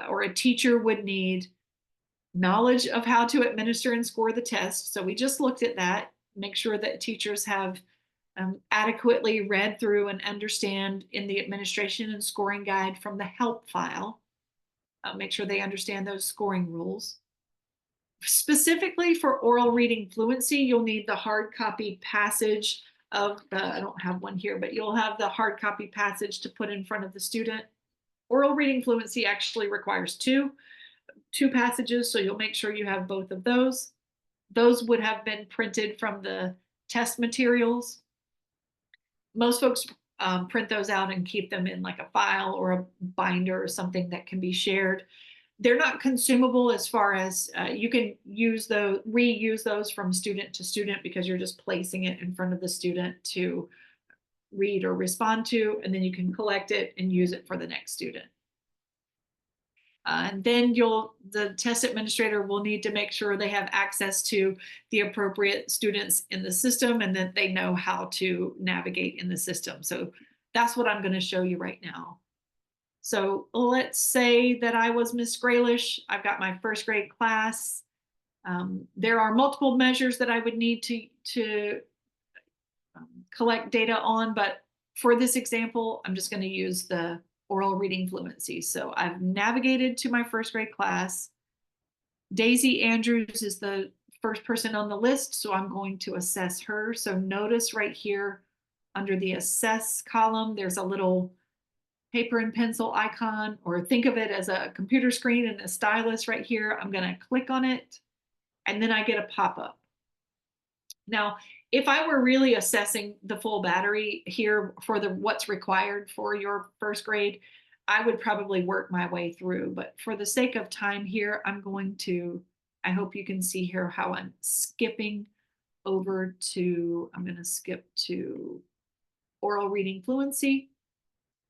or a teacher would need, knowledge of how to administer and score the test. So we just looked at that. Make sure that teachers have adequately read through and understand in the administration and scoring guide from the help file. Make sure they understand those scoring rules. Specifically for oral reading fluency, you'll need the hard copy passage of the, I don't have one here, but you'll have the hard copy passage to put in front of the student. Oral reading fluency actually requires two passages, so you'll make sure you have both of those. Those would have been printed from the test materials. Most folks print those out and keep them in like a file or a binder or something that can be shared. They're not consumable as far as you can reuse those from student to student, because you're just placing it in front of the student to read or respond to, and then you can collect it and use it for the next student. And then the test administrator will need to make sure they have access to the appropriate students in the system and that they know how to navigate in the system. So that's what I'm going to show you right now. So let's say that I was Miss Graylish. I've got my first grade class. There are multiple measures that I would need to collect data on, but for this example, I'm just going to use the oral reading fluency. So I've navigated to my first grade class. Daisy Andrews is the first person on the list, so I'm going to assess her. So notice right here under the assess column, there's a little paper and pencil icon, or think of it as a computer screen and a stylus right here. I'm going to click on it, and then I get a pop-up. Now, if I were really assessing the full battery here for what's required for your first grade, I would probably work my way through. But for the sake of time here, I hope you can see here how I'm skipping over to, I'm going to skip to oral reading fluency.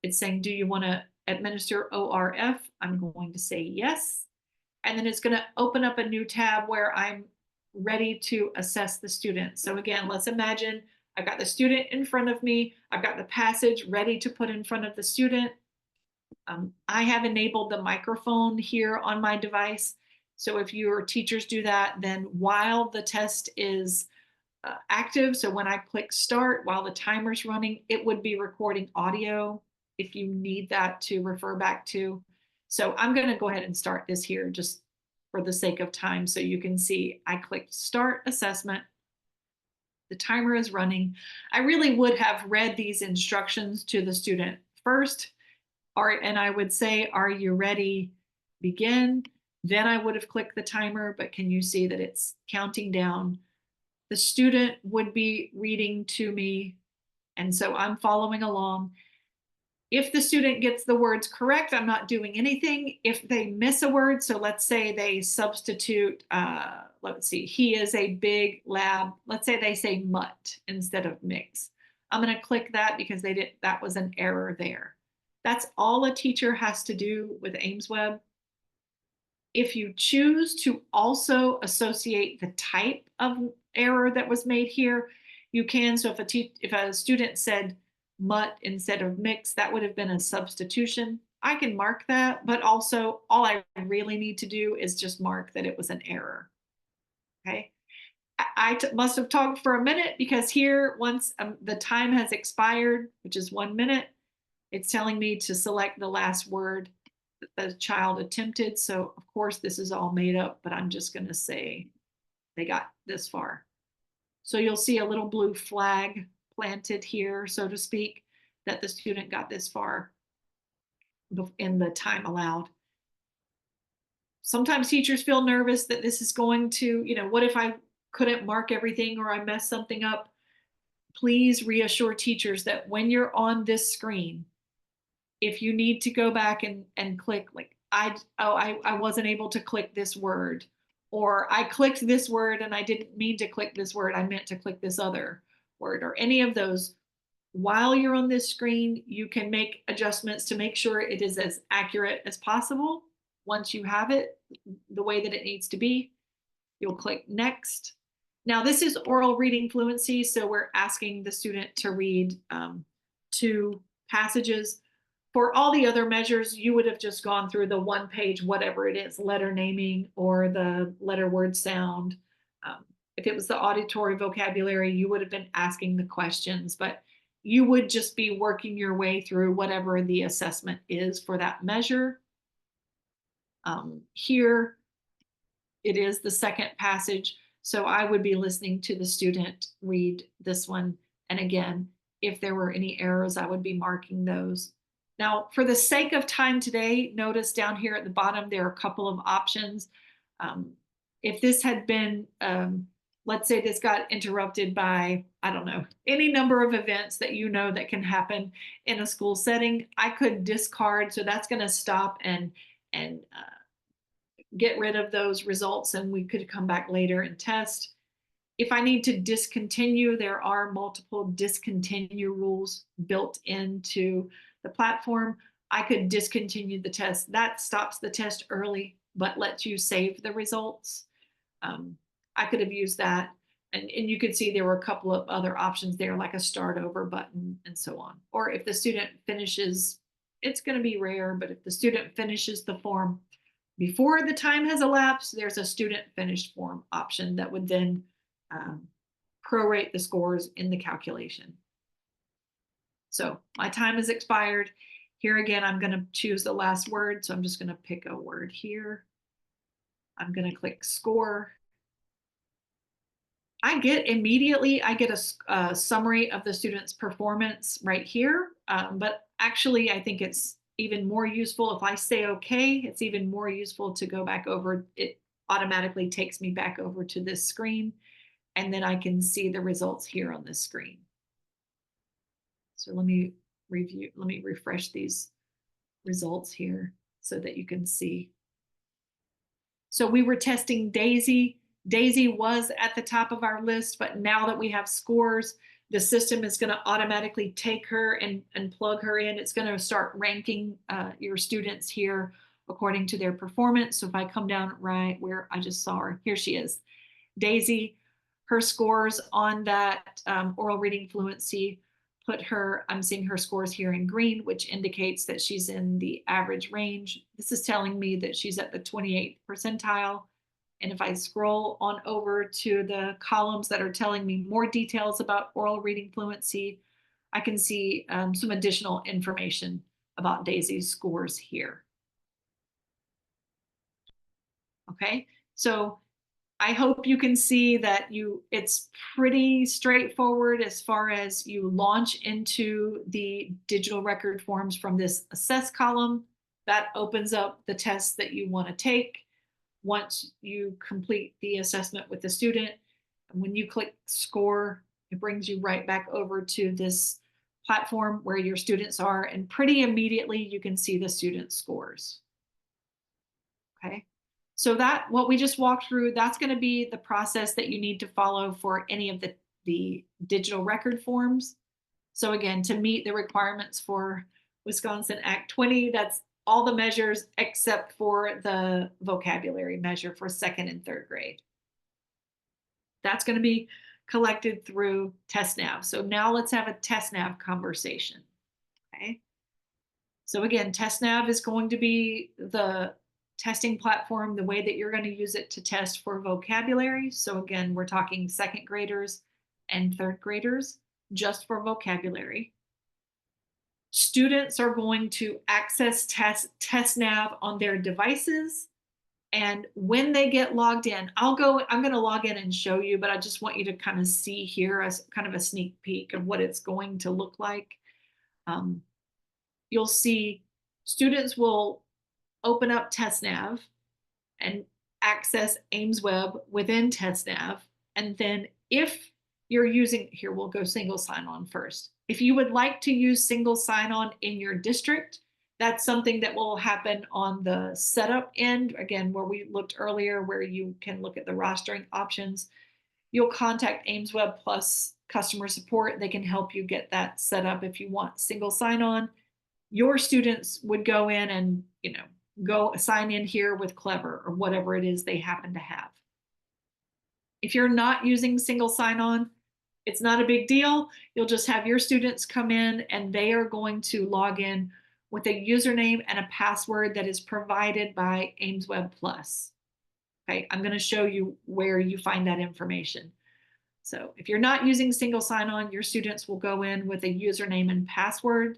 It's saying, do you want to administer ORF? I'm going to say yes. And then it's going to open up a new tab where I'm ready to assess the student. So again, let's imagine I've got the student in front of me. I've got the passage ready to put in front of the student. I have enabled the microphone here on my device. So if your teachers do that, then while the test is active, so when I click start, while the timer's running, it would be recording audio if you need that to refer back to. So I'm going to go ahead and start this here just for the sake of time, so you can see I clicked start assessment. The timer is running. I really would have read these instructions to the student first, and I would say, are you ready? Begin. Then I would have clicked the timer, but can you see that it's counting down? The student would be reading to me, and so I'm following along. If the student gets the words correct, I'm not doing anything. If they miss a word, so let's say they substitute, let's see, he is a big lab. Let's say they say mutt instead of mix. I'm going to click that because that was an error there. That's all a teacher has to do with AimsWeb. If you choose to also associate the type of error that was made here, you can. So if a student said mutt instead of mix, that would have been a substitution. I can mark that, but also all I really need to do is just mark that it was an error. Okay. Must have talked for a minute because here, once the time has expired, which is 1 minute, it's telling me to select the last word that the child attempted. So of course this is all made up, but I'm just going to say they got this far. So you'll see a little blue flag planted here, so to speak, that the student got this far in the time allowed. Sometimes teachers feel nervous that this is going to, what if I couldn't mark everything or I messed something up? Please reassure teachers that when you're on this screen, if you need to go back and click, like I wasn't able to click this word, or I clicked this word and I didn't mean to click this word, I meant to click this other word, or any of those, while you're on this screen, you can make adjustments to make sure it is as accurate as possible. Once you have it the way that it needs to be, you'll click next. Now this is oral reading fluency, so we're asking the student to read 2 passages. For all the other measures, you would have just gone through the 1 page, whatever it is, letter naming or the letter word sound. If it was the auditory vocabulary, you would have been asking the questions, but you would just be working your way through whatever the assessment is for that measure. Here, it is the second passage, so I would be listening to the student read this one. And again, if there were any errors, I would be marking those. Now, for the sake of time today, notice down here at the bottom, there are a couple of options. If this had been, let's say this got interrupted by, I don't know, any number of events that that can happen in a school setting, I could discard. So that's going to stop and get rid of those results, and we could come back later and test. If I need to discontinue, there are multiple discontinue rules built into the platform. I could discontinue the test. That stops the test early, but lets you save the results. I could have used that. And you could see there were a couple of other options there, like a start over button and so on. Or if the student finishes, it's going to be rare, but if the student finishes the form before the time has elapsed, there's a student finished form option that would then prorate the scores in the calculation. So my time has expired. Here again, I'm going to choose the last word. So I'm just going to pick a word here. I'm going to click score. I get a summary of the student's performance right here. But actually, I think it's even more useful if I say okay. It's even more useful to go back over. It automatically takes me back over to this screen, and then I can see the results here on this screen. So let me refresh these results here so that you can see. So we were testing Daisy. Daisy was at the top of our list, but now that we have scores, the system is going to automatically take her and plug her in. It's going to start ranking your students here according to their performance. So if I come down right where I just saw her, here she is. Daisy, her scores on that oral reading fluency I'm seeing her scores here in green, which indicates that she's in the average range. This is telling me that she's at the 28th percentile. And if I scroll on over to the columns that are telling me more details about oral reading fluency, I can see some additional information about Daisy's scores here. Okay, so I hope you can see that it's pretty straightforward as far as you launch into the digital record forms from this assess column. That opens up the tests that you want to take. Once you complete the assessment with the student, and when you click score, it brings you right back over to this platform where your students are, and pretty immediately you can see the student scores. Okay. So what we just walked through, that's going to be the process that you need to follow for any of the digital record forms. So again, to meet the requirements for Wisconsin Act 20. That's all the measures except for the vocabulary measure for second and third grade. That's going to be collected through TestNav. So now let's have a TestNav conversation. Okay. So again, TestNav is going to be the testing platform, the way that you're going to use it to test for vocabulary. So again, we're talking second graders and third graders just for vocabulary. Students are going to access TestNav on their devices. And when they get logged in, I'm going to log in and show you, but I just want you to kind of see here as kind of a sneak peek of what it's going to look like. You'll see students will open up TestNav and access aimsweb within TestNav. And then if you're using, here we'll go single sign-on first. If you would like to use single sign-on in your district, that's something that will happen on the setup end, again, where we looked earlier, where you can look at the rostering options. You'll contact aimswebPlus customer support. They can help you get that set up if you want single sign-on. Your students would go in and, go sign in here with Clever or whatever it is they happen to have. If you're not using single sign-on, it's not a big deal. You'll just have your students come in and they are going to log in with a username and a password that is provided by aimswebPlus. Okay, I'm going to show you where you find that information. So if you're not using single sign-on, your students will go in with a username and password.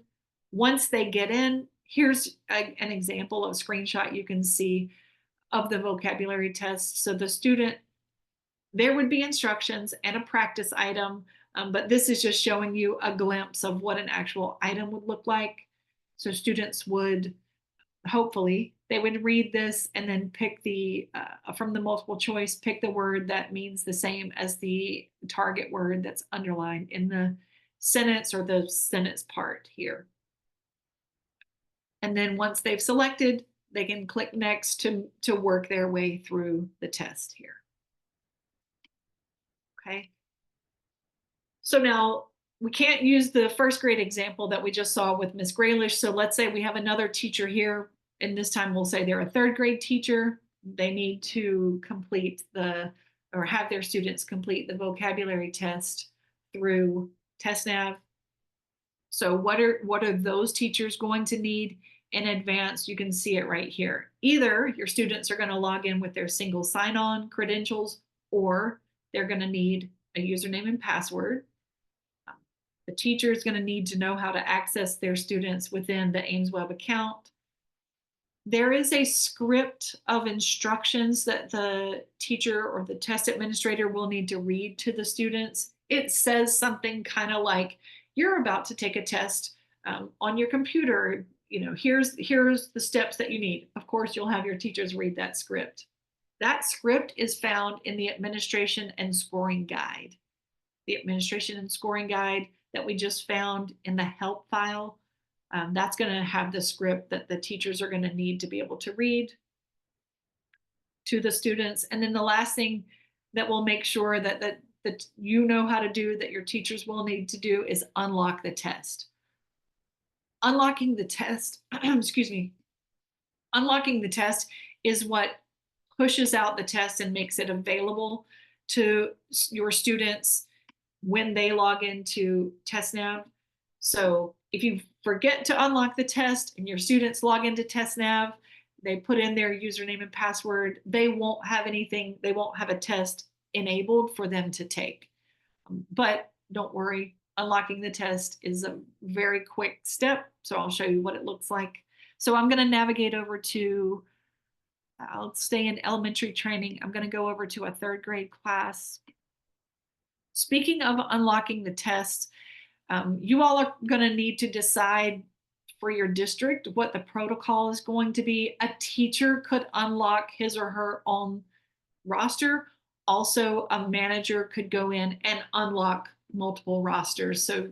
Once they get in, here's an example of a screenshot you can see of the vocabulary test. So the student, there would be instructions and a practice item, but this is just showing you a glimpse of what an actual item would look like. So students would, hopefully, they would read this and then pick from the multiple choice, pick the word that means the same as the target word that's underlined in the sentence or the sentence part here. And then once they've selected, they can click next to work their way through the test here. Okay. So now we can't use the first grade example that we just saw with Miss Graylish. So let's say we have another teacher here, and this time we'll say they're a third grade teacher. They need to or have their students complete the vocabulary test through TestNav. So what are those teachers going to need in advance? You can see it right here. Either your students are going to log in with their single sign-on credentials, or they're going to need a username and password. The teacher is going to need to know how to access their students within the Aimsweb account. There is a script of instructions that the teacher or the test administrator will need to read to the students. It says something kind of like, you're about to take a test on your computer. Here's the steps that you need. Of course, you'll have your teachers read that script. That script is found in the administration and scoring guide. The administration and scoring guide that we just found in the help file, that's going to have the script that the teachers are going to need to be able to read to the students. And then the last thing that will make sure that you know how to do, that your teachers will need to do, is unlock the test. Unlocking the test, excuse me, unlocking the test is what pushes out the test and makes it available to your students when they log into TestNav. So if you forget to unlock the test and your students log into TestNav, they put in their username and password, they won't have anything, they won't have a test enabled for them to take. But don't worry, unlocking the test is a very quick step. So I'll show you what it looks like. So I'm going to navigate over to, I'll stay in elementary training. I'm going to go over to a third grade class. Speaking of unlocking the test, you all are going to need to decide for your district what the protocol is going to be. A teacher could unlock his or her own roster. Also, a manager could go in and unlock multiple rosters. So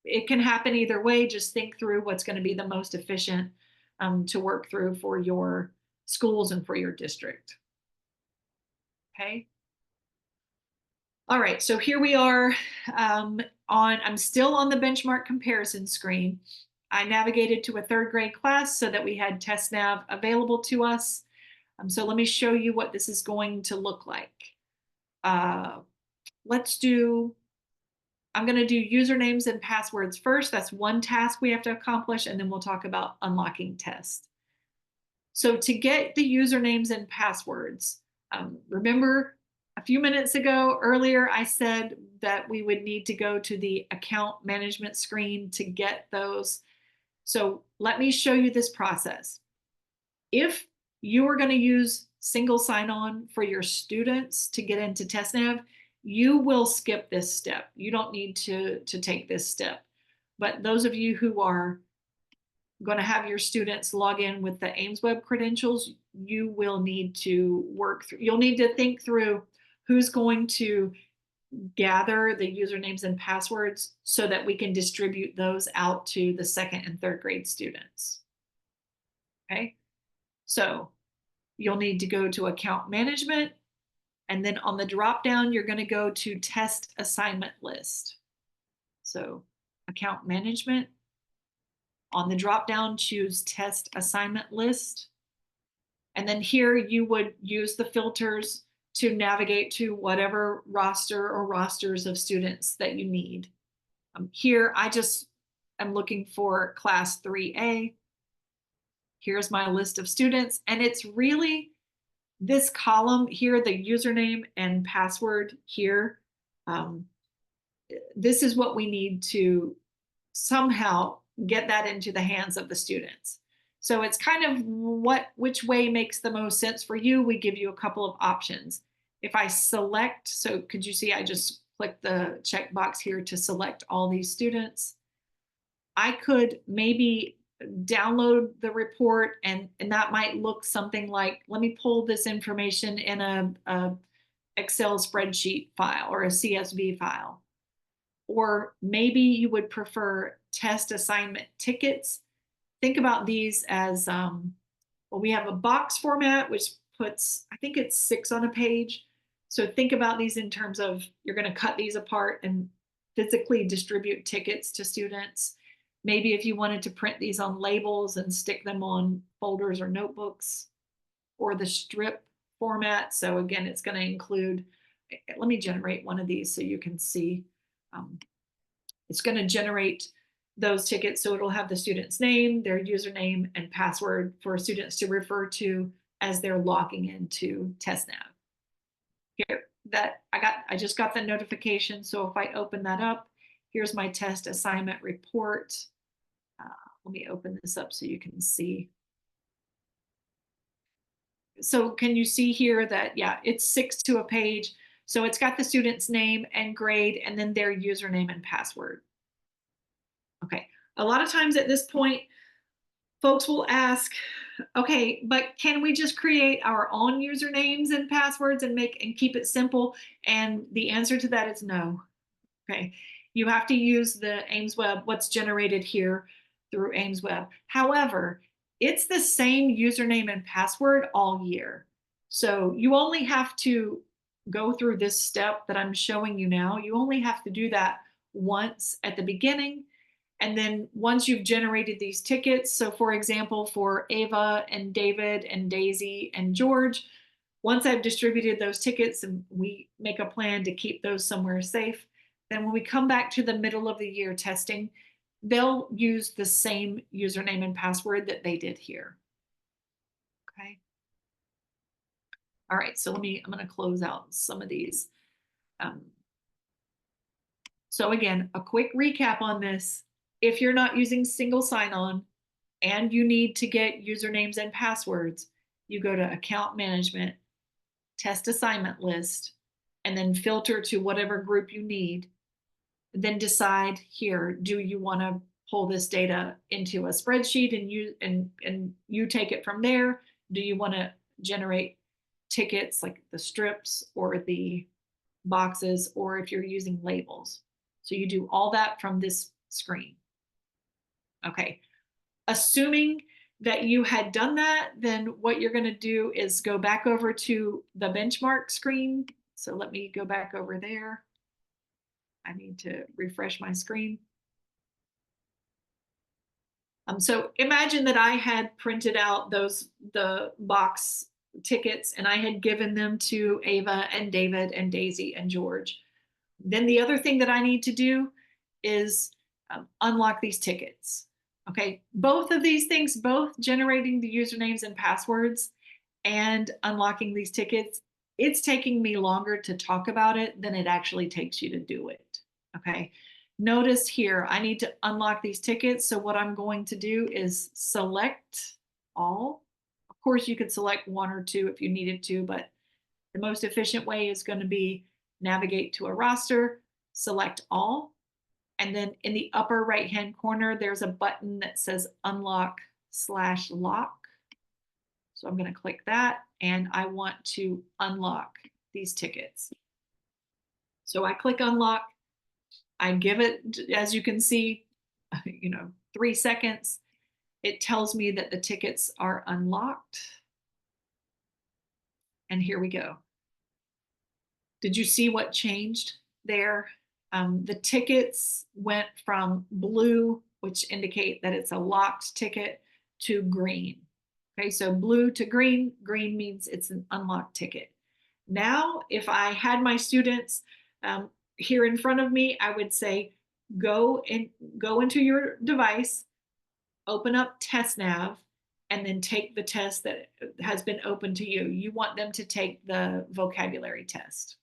it can happen either way. Just think through what's going to be the most efficient to work through for your schools and for your district. Okay. All right, so here we are I'm still on the benchmark comparison screen. I navigated to a third grade class so that we had TestNav available to us. So let me show you what this is going to look like. Let's do, I'm going to do usernames and passwords first. That's one task we have to accomplish, and then we'll talk about unlocking tests. So to get the usernames and passwords, remember a few minutes ago, earlier, I said that we would need to go to the account management screen to get those. So let me show you this process. If you are going to use single sign-on for your students to get into TestNav, you will skip this step. You don't need to take this step. But those of you who are going to have your students log in with the aimsweb credentials, you will need to work through, you'll need to think through who's going to gather the usernames and passwords so that we can distribute those out to the second and third grade students. Okay, so you'll need to go to account management, and then on the drop down, you're going to go to test assignment list. So account management, on the drop down, choose test assignment list. And then here you would use the filters to navigate to whatever roster or rosters of students that you need. Here, I just am looking for class 3A. Here's my list of students, and it's really this column here, the username and password here. This is what we need to somehow get that into the hands of the students. So it's kind of which way makes the most sense for you. We give you a couple of options. If I select, so could you see I just clicked the checkbox here to select all these students. I could maybe download the report, and that might look something like, let me pull this information in a Excel spreadsheet file or a CSV file. Or maybe you would prefer test assignment tickets. Think about these as, well, we have a box format, which puts, I think it's 6 on a page. So think about these in terms of, you're going to cut these apart and physically distribute tickets to students. Maybe if you wanted to print these on labels and stick them on folders or notebooks, or the strip format. So again, it's going to include, let me generate one of these so you can see. It's going to generate those tickets. So it'll have the student's name, their username, and password for students to refer to as they're logging into TestNav. Here, that I just got the notification. So if I open that up, here's my test assignment report. Let me open this up so you can see. So can you see here that, yeah, it's 6 to a page. So it's got the student's name and grade, and then their username and password. Okay, a lot of times at this point, folks will ask, okay, but can we just create our own usernames and passwords and keep it simple? And the answer to that is no. Okay, you have to use the aimsweb, what's generated here through aimsweb. However, it's the same username and password all year. So you only have to go through this step that I'm showing you now. You only have to do that once at the beginning. And then once you've generated these tickets, so for example, for Ava and David and Daisy and George, once I've distributed those tickets and we make a plan to keep those somewhere safe, then when we come back to the middle of the year testing, they'll use the same username and password that they did here. Okay. All right, so I'm going to close out some of these. So again, a quick recap on this. If you're not using single sign-on and you need to get usernames and passwords, you go to account management, test assignment list, and then filter to whatever group you need. Then decide here, do you want to pull this data into a spreadsheet and you take it from there? Do you want to generate tickets like the strips or the boxes, or if you're using labels? So you do all that from this screen. Okay, assuming that you had done that, then what you're going to do is go back over to the benchmark screen. So let me go back over there. I need to refresh my screen. So imagine that I had printed out the box tickets and I had given them to Ava and David and Daisy and George. Then the other thing that I need to do is unlock these tickets. Okay, both of these things, both generating the usernames and passwords and unlocking these tickets, it's taking me longer to talk about it than it actually takes you to do it. Okay, notice here, I need to unlock these tickets. So what I'm going to do is select all. Of course, you could select one or two if you needed to, but the most efficient way is going to be navigate to a roster, select all, and then in the upper right-hand corner, there's a button that says unlock/lock. So I'm going to click that and I want to unlock these tickets. So I click unlock. I give it, as you can see, 3 seconds. It tells me that the tickets are unlocked. And here we go. Did you see what changed there? The tickets went from blue, which indicate that it's a locked ticket, to green. Okay, so blue to green, green means it's an unlocked ticket. Now, if I had my students here in front of me, I would say, go into your device, open up TestNav, and then take the test that has been open to you. You want them to take the vocabulary test.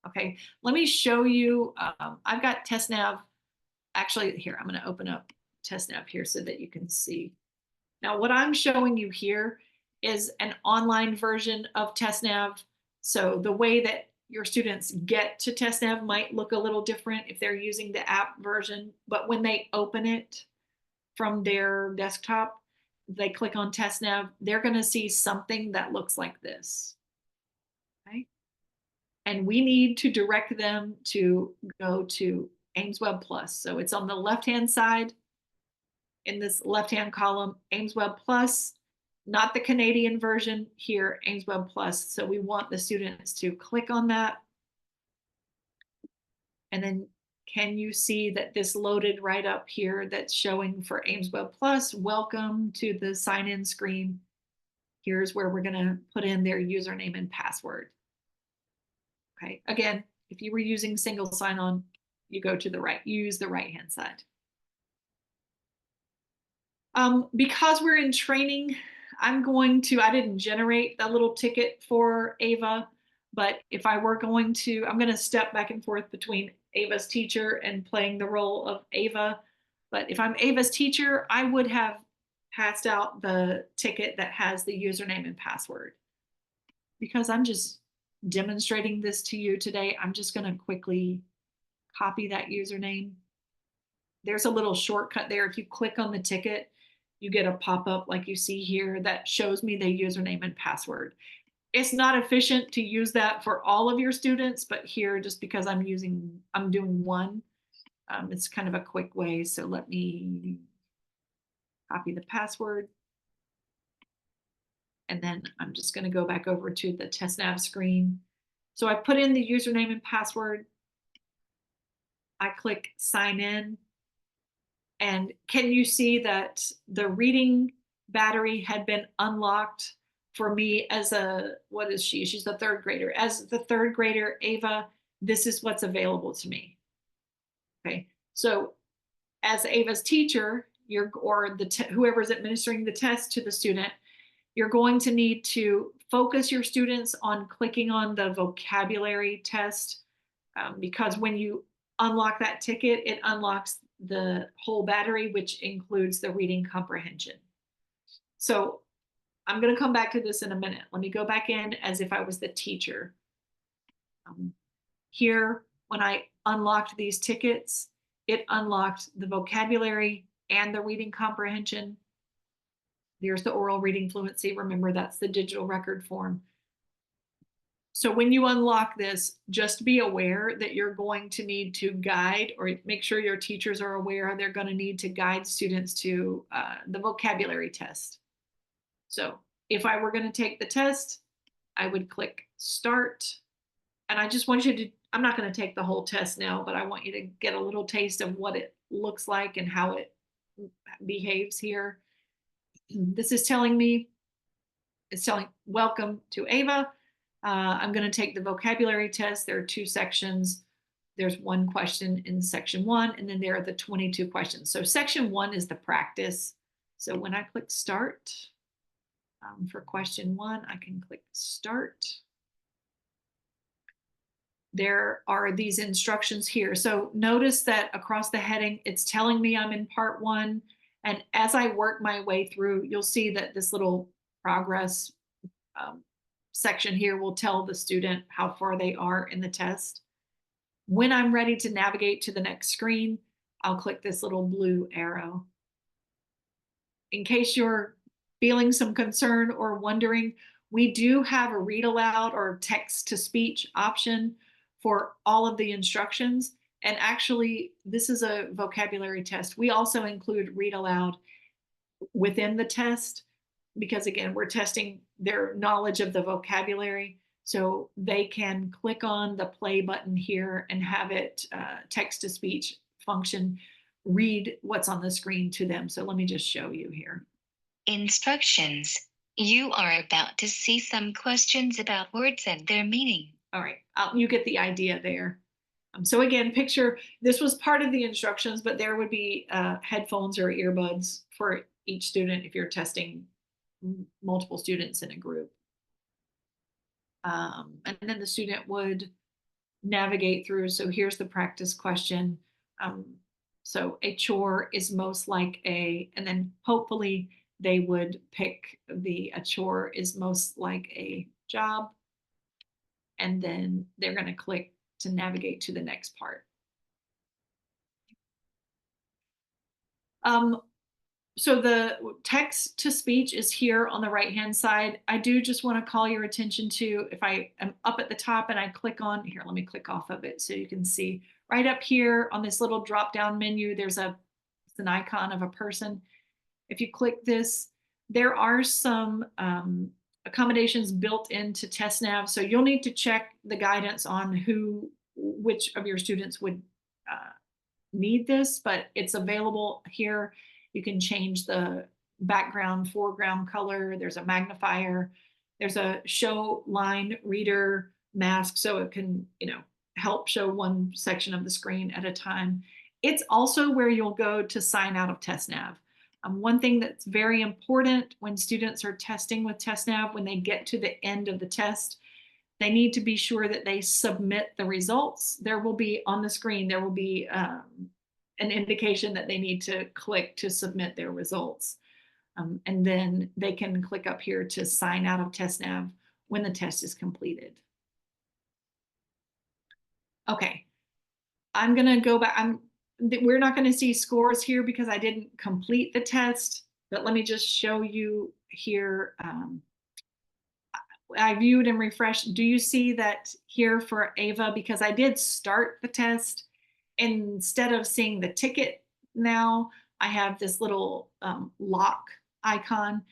Okay, let me show you. I've got TestNav. Actually, here, I'm going to open up TestNav here so that you can see. Now, what I'm showing you here is an online version of TestNav. So the way that your students get to TestNav might look a little different if they're using the app version, but when they open it from their desktop, they click on TestNav, they're going to see something that looks like this. Okay? And we need to direct them to go to aimswebPlus. So it's on the left-hand side in this left-hand column, aimswebPlus, not the Canadian version here, aimswebPlus. So we want the students to click on that. And then can you see that this loaded right up here that's showing for aimswebPlus, welcome to the sign-in screen. Here's where we're going to put in their username and password. Okay, again, if you were using single sign-on, you go to the right, you use the right-hand side. Because we're in training, I didn't generate that little ticket for Ava, but if I were going to, I'm going to step back and forth between Ava's teacher and playing the role of Ava. But if I'm Ava's teacher, I would have passed out the ticket that has the username and password. Because I'm just demonstrating this to you today, I'm just going to quickly copy that username. There's a little shortcut there. If you click on the ticket, you get a pop-up like you see here that shows me the username and password. It's not efficient to use that for all of your students, but here, just because I'm doing one, it's kind of a quick way. So let me copy the password. And then I'm just going to go back over to the TestNav screen. So I put in the username and password. I click sign in. And can you see that the reading battery had been unlocked for me as what is she? She's the third grader. As the third grader, Ava, this is what's available to me. Okay, so as Ava's teacher, whoever's administering the test to the student, you're going to need to focus your students on clicking on the vocabulary test because when you unlock that ticket, it unlocks the whole battery, which includes the reading comprehension. So I'm going to come back to this in a minute. Let me go back in as if I was the teacher. Here, when I unlocked these tickets, it unlocked the vocabulary and the reading comprehension. There's the oral reading fluency. Remember, that's the digital record form. So when you unlock this, just be aware that you're going to need to guide, or make sure your teachers are aware they're going to need to guide students to the vocabulary test. So if I were going to take the test, I would click start. And I just want you to, I'm not going to take the whole test now, but I want you to get a little taste of what it looks like and how it behaves here. This is telling me, it's telling, welcome to Ava. I'm going to take the vocabulary test. There are 2 sections. There's 1 question in section 1, and then there are the 22 questions. So section 1 is the practice. So when I click start, for question 1, I can click start. There are these instructions here. So notice that across the heading, it's telling me I'm in part 1. And as I work my way through, you'll see that this little progress section here will tell the student how far they are in the test. When I'm ready to navigate to the next screen, I'll click this little blue arrow. In case you're feeling some concern or wondering, we do have a read aloud or text to speech option for all of the instructions. And actually, this is a vocabulary test. We also include read aloud within the test because, again, we're testing their knowledge of the vocabulary. So they can click on the play button here and have it text to speech function read what's on the screen to them. So let me just show you here. Instructions. You are about to see some questions about words and their meaning. All right, you get the idea there. So again, picture this was part of the instructions, but there would be headphones or earbuds for each student if you're testing multiple students in a group. And then the student would navigate through. So here's the practice question. So a chore is most like a, and then hopefully they would pick a chore is most like a job. And then they're going to click to navigate to the next part. So the text to speech is here on the right-hand side. I do just want to call your attention to, if I am up at the top and I click on, here, let me click off of it so you can see right up here on this little drop-down menu, it's an icon of a person. If you click this, there are some accommodations built into TestNav. So you'll need to check the guidance on which of your students would need this, but it's available here. You can change the background, foreground color. There's a magnifier. There's a show line reader mask, so it can, help show one section of the screen at a time. It's also where you'll go to sign out of TestNav. One thing that's very important when students are testing with TestNav, when they get to the end of the test, they need to be sure that they submit the results. There will be on the screen, there will be an indication that they need to click to submit their results. And then they can click up here to sign out of TestNav when the test is completed. Okay, I'm gonna go back. We're not gonna see scores here because I didn't complete the test, but let me just show you here. I viewed and refreshed. Do you see that here for Ava? Because I did start the test. Instead of seeing the ticket now, I have this little lock icon.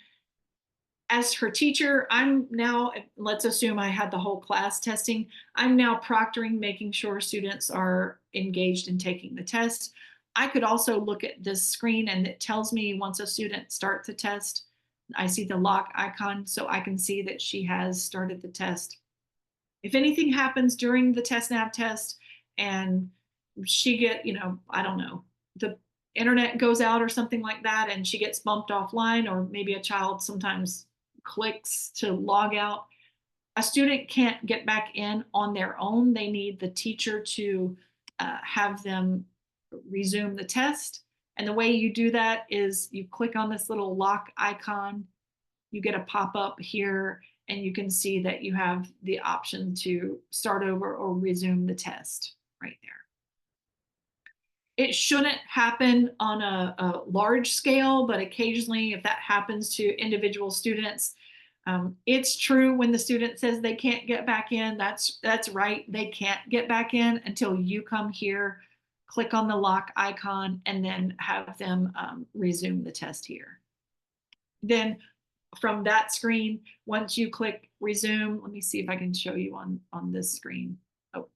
As her teacher, I'm now, let's assume I had the whole class testing. I'm now proctoring, making sure students are engaged in taking the test. I could also look at this screen and it tells me once a student starts the test, I see the lock icon, so I can see that she has started the test. If anything happens during the TestNav test and she I don't know, the internet goes out or something like that and she gets bumped offline, or maybe a child sometimes clicks to log out, a student can't get back in on their own. They need the teacher to have them resume the test. And the way you do that is you click on this little lock icon, you get a pop-up here, and you can see that you have the option to start over or resume the test right there. It shouldn't happen on a large scale, but occasionally if that happens to individual students, it's true when the student says they can't get back in, that's right, they can't get back in until you come here, click on the lock icon, and then have them resume the test here. Then from that screen, once you click resume, let me see if I can show you on this screen. Oh,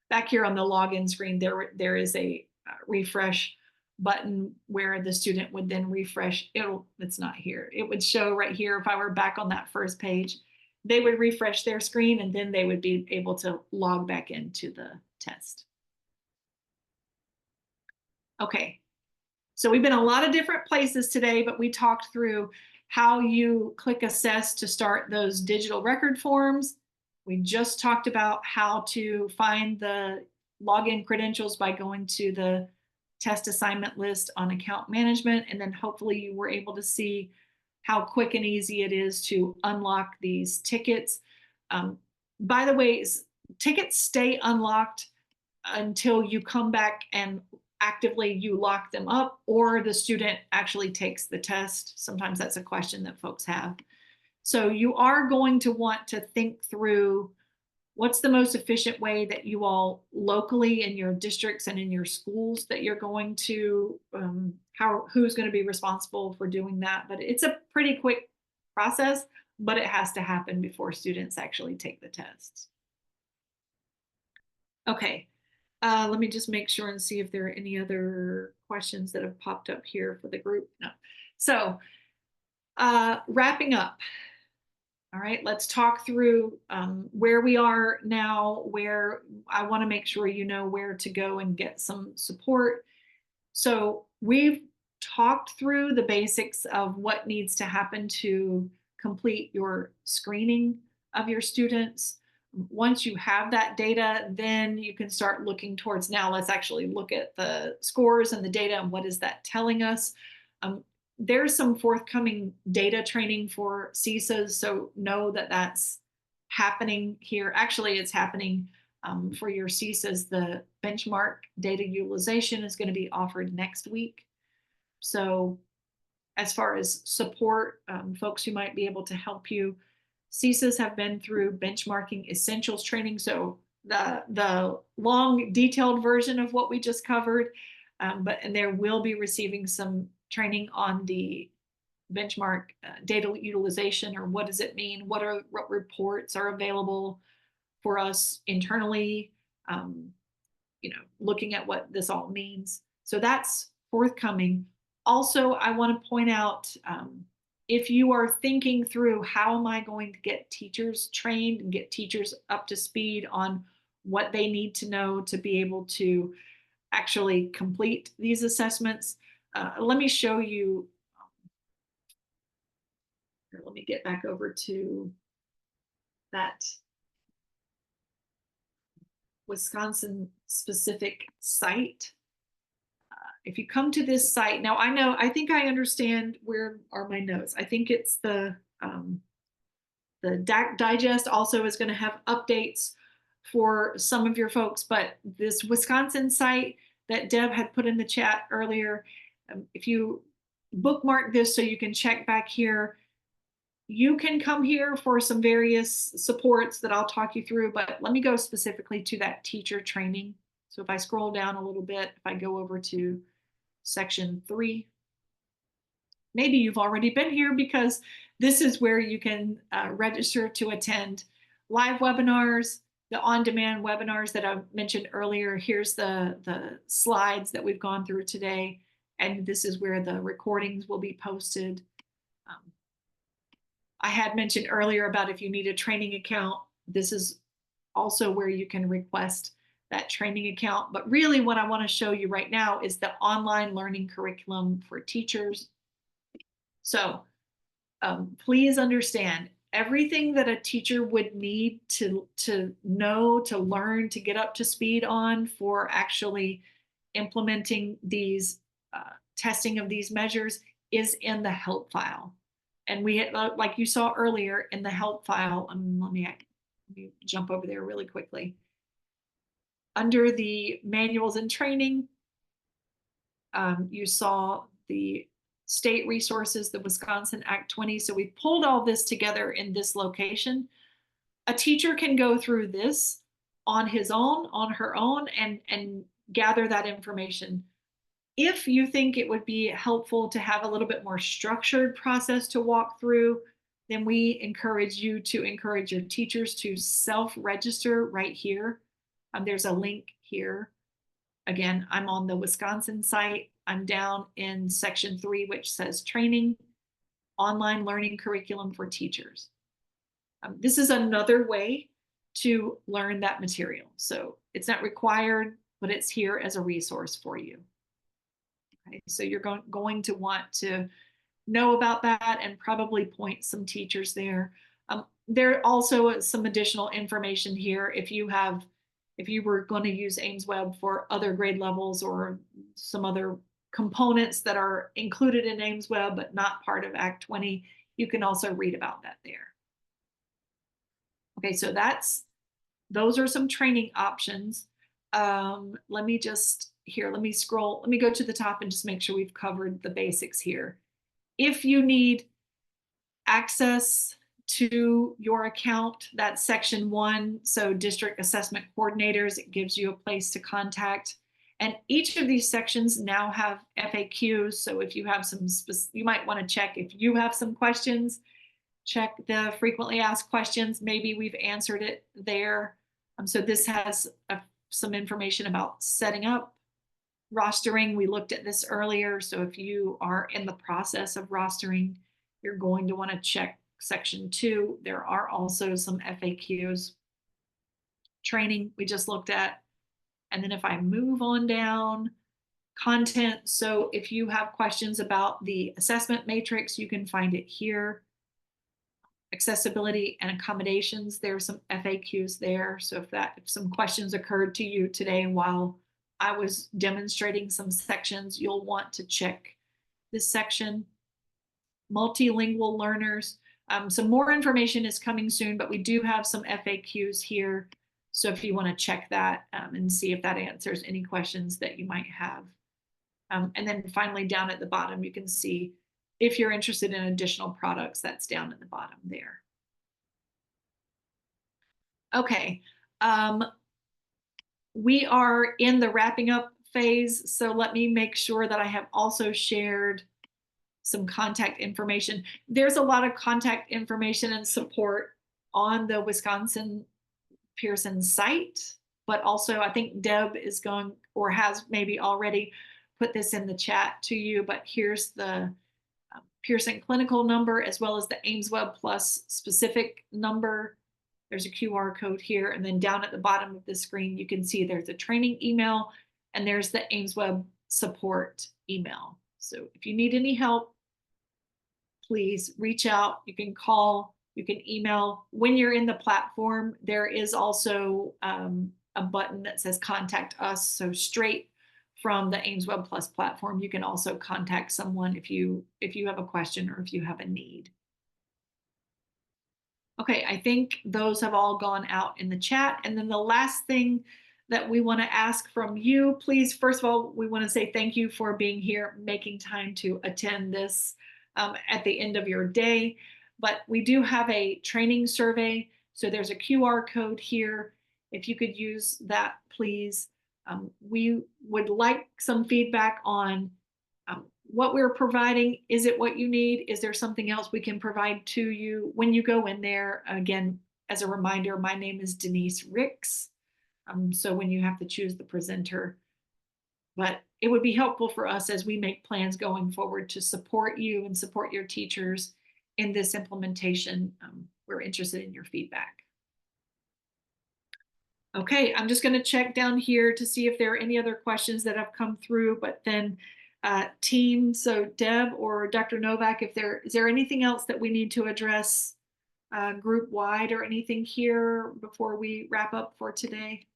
back here on the login screen, there is a refresh button where the student would then refresh. It's not here. It would show right here if I were back on that first page. They would refresh their screen and then they would be able to log back into the test. Okay, so we've been a lot of different places today, but we talked through how you click assess to start those digital record forms. We just talked about how to find the login credentials by going to the test assignment list on account management. And then hopefully you were able to see how quick and easy it is to unlock these tickets. By the way, tickets stay unlocked until you come back and actively you lock them up, or the student actually takes the test. Sometimes that's a question that folks have. So you are going to want to think through what's the most efficient way that you all locally in your districts and in your schools that you're going to, who's going to be responsible for doing that. But it's a pretty quick process, but it has to happen before students actually take the tests. Okay. Let me just make sure and see if there are any other questions that have popped up here for the group. No. So wrapping up. All right, let's talk through where we are now, where I want to make sure you know where to go and get some support. So we've talked through the basics of what needs to happen to complete your screening of your students. Once you have that data, then you can start looking towards, now let's actually look at the scores and the data and what is that telling us. There's some forthcoming data training for CISAs, so know that that's happening here. Actually, it's happening for your CISAs. The benchmark data utilization is going to be offered next week. So as far as support, folks who might be able to help you, CISAs have been through benchmarking essentials training. So the long detailed version of what we just covered, and there will be receiving some training on the benchmark data utilization, or what does it mean? What reports are available for us internally? Looking at what this all means. So that's forthcoming. Also, I want to point out, if you are thinking through how am I going to get teachers trained and get teachers up to speed on what they need to know to be able to actually complete these assessments, let me show you. Let me get back over to that Wisconsin specific site. If you come to this site, now I think I understand where are my notes. I think it's the digest also is going to have updates for some of your folks, but this Wisconsin site that Deb had put in the chat earlier, if you bookmark this so you can check back here, you can come here for some various supports that I'll talk you through, but let me go specifically to that teacher training. So if I scroll down a little bit, if I go over to section 3, maybe you've already been here because this is where you can register to attend live webinars, the on-demand webinars that I mentioned earlier. Here's the slides that we've gone through today, and this is where the recordings will be posted. I had mentioned earlier about if you need a training account, this is also where you can request that training account. But really what I want to show you right now is the online learning curriculum for teachers. So please understand, everything that a teacher would need to know, to learn, to get up to speed on for actually implementing these testing of these measures is in the help file. And we, like you saw earlier in the help file, let me jump over there really quickly. Under the manuals and training, you saw the state resources, the Wisconsin Act 20. So we pulled all this together in this location. A teacher can go through this on his own, on her own, and gather that information. If you think it would be helpful to have a little bit more structured process to walk through, then we encourage you to encourage your teachers to self-register right here. There's a link here. Again, I'm on the Wisconsin site. I'm down in section 3, which says training, online learning curriculum for teachers. This is another way to learn that material. So it's not required, but it's here as a resource for you. Okay, so you're going to want to know about that and probably point some teachers there. There also is some additional information here if you were going to use Aimsweb for other grade levels or some other components that are included in Aimsweb but not part of Act 20, you can also read about that there. Okay, so those are some training options. Let me scroll, let me go to the top and just make sure we've covered the basics here. If you need access to your account, that's section 1. So district assessment coordinators, it gives you a place to contact. And each of these sections now have FAQs. So if you have you might want to check if you have some questions, check the frequently asked questions. Maybe we've answered it there. So this has some information about setting up rostering. We looked at this earlier. So if you are in the process of rostering, you're going to want to check section 2. There are also some FAQs. Training we just looked at. And then if I move on down, content. So if you have questions about the assessment matrix, you can find it here. Accessibility and accommodations, there's some FAQs there. So if some questions occurred to you today while I was demonstrating some sections, you'll want to check this section. Multilingual learners. Some more information is coming soon, but we do have some FAQs here. So if you want to check that and see if that answers any questions that you might have. And then finally down at the bottom, you can see if you're interested in additional products, that's down at the bottom there. Okay. We are in the wrapping up phase. So let me make sure that I have also shared some contact information. There's a lot of contact information and support on the Wisconsin Pearson site, but also I think Deb is going or has maybe already put this in the chat to you, but here's the Pearson clinical number as well as the aimswebPlus specific number. There's a QR code here, and then down at the bottom of the screen you can see there's a training email and there's the Aimsweb support email. So if you need any help, please reach out. You can call, you can email. When you're in the platform, there is also a button that says contact us. So straight from the aimswebPlus platform, you can also contact someone if you have a question or if you have a need. Okay, I think those have all gone out in the chat. And then the last thing that we want to ask from you, please, first of all, we want to say thank you for being here, making time to attend this at the end of your day. But we do have a training survey. So there's a QR code here. If you could use that, please. We would like some feedback on what we're providing. Is it what you need? Is there something else we can provide to you when you go in there? Again, as a reminder, my name is Denise Ricks. So when you have to choose the presenter, but it would be helpful for us as we make plans going forward to support you and support your teachers in this implementation. We're interested in your feedback. Okay, I'm just going to check down here to see if there are any other questions that have come through, but then team, so Deb or Dr. Novak, is there anything else that we need to address group wide or anything here before we wrap up for today?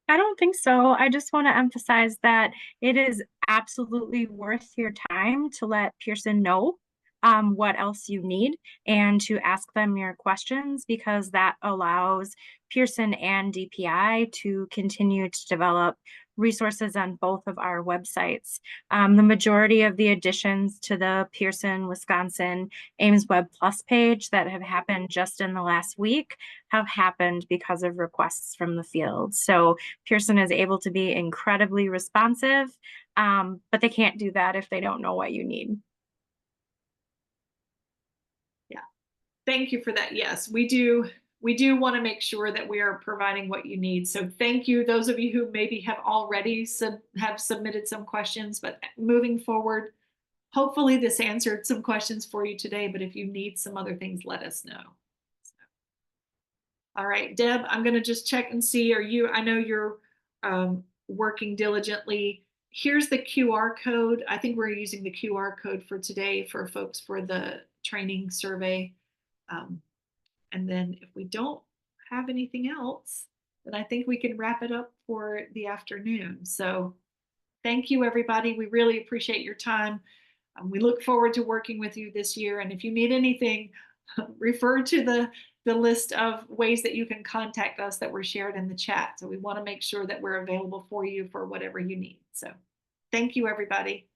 I don't think so. I just want to emphasize that it is absolutely worth your time to let Pearson know what else you need and to ask them your questions, because that allows Pearson and DPI to continue to develop resources on both of our websites. The majority of the additions to the Pearson Wisconsin aimswebPlus page that have happened just in the last week have happened because of requests from the field. So Pearson is able to be incredibly responsive, but they can't do that if they don't know what you need. Yeah, thank you for that. Yes, we do we do want to make sure that we are providing what you need. So thank you, those of you who maybe have already have submitted some questions, but moving forward, hopefully this answered some questions for you today, but if you need some other things, let us know. All right, Deb, I'm going to just check and see, I know you're working diligently. Here's the QR code. I think we're using the QR code for today for folks for the training survey. And then if we don't have anything else, then I think we can wrap it up for the afternoon. So thank you, everybody. We really appreciate your time. We look forward to working with you this year. And if you need anything, refer to the list of ways that you can contact us that were shared in the chat. So we want to make sure that we're available for you for whatever you need. So thank you, everybody.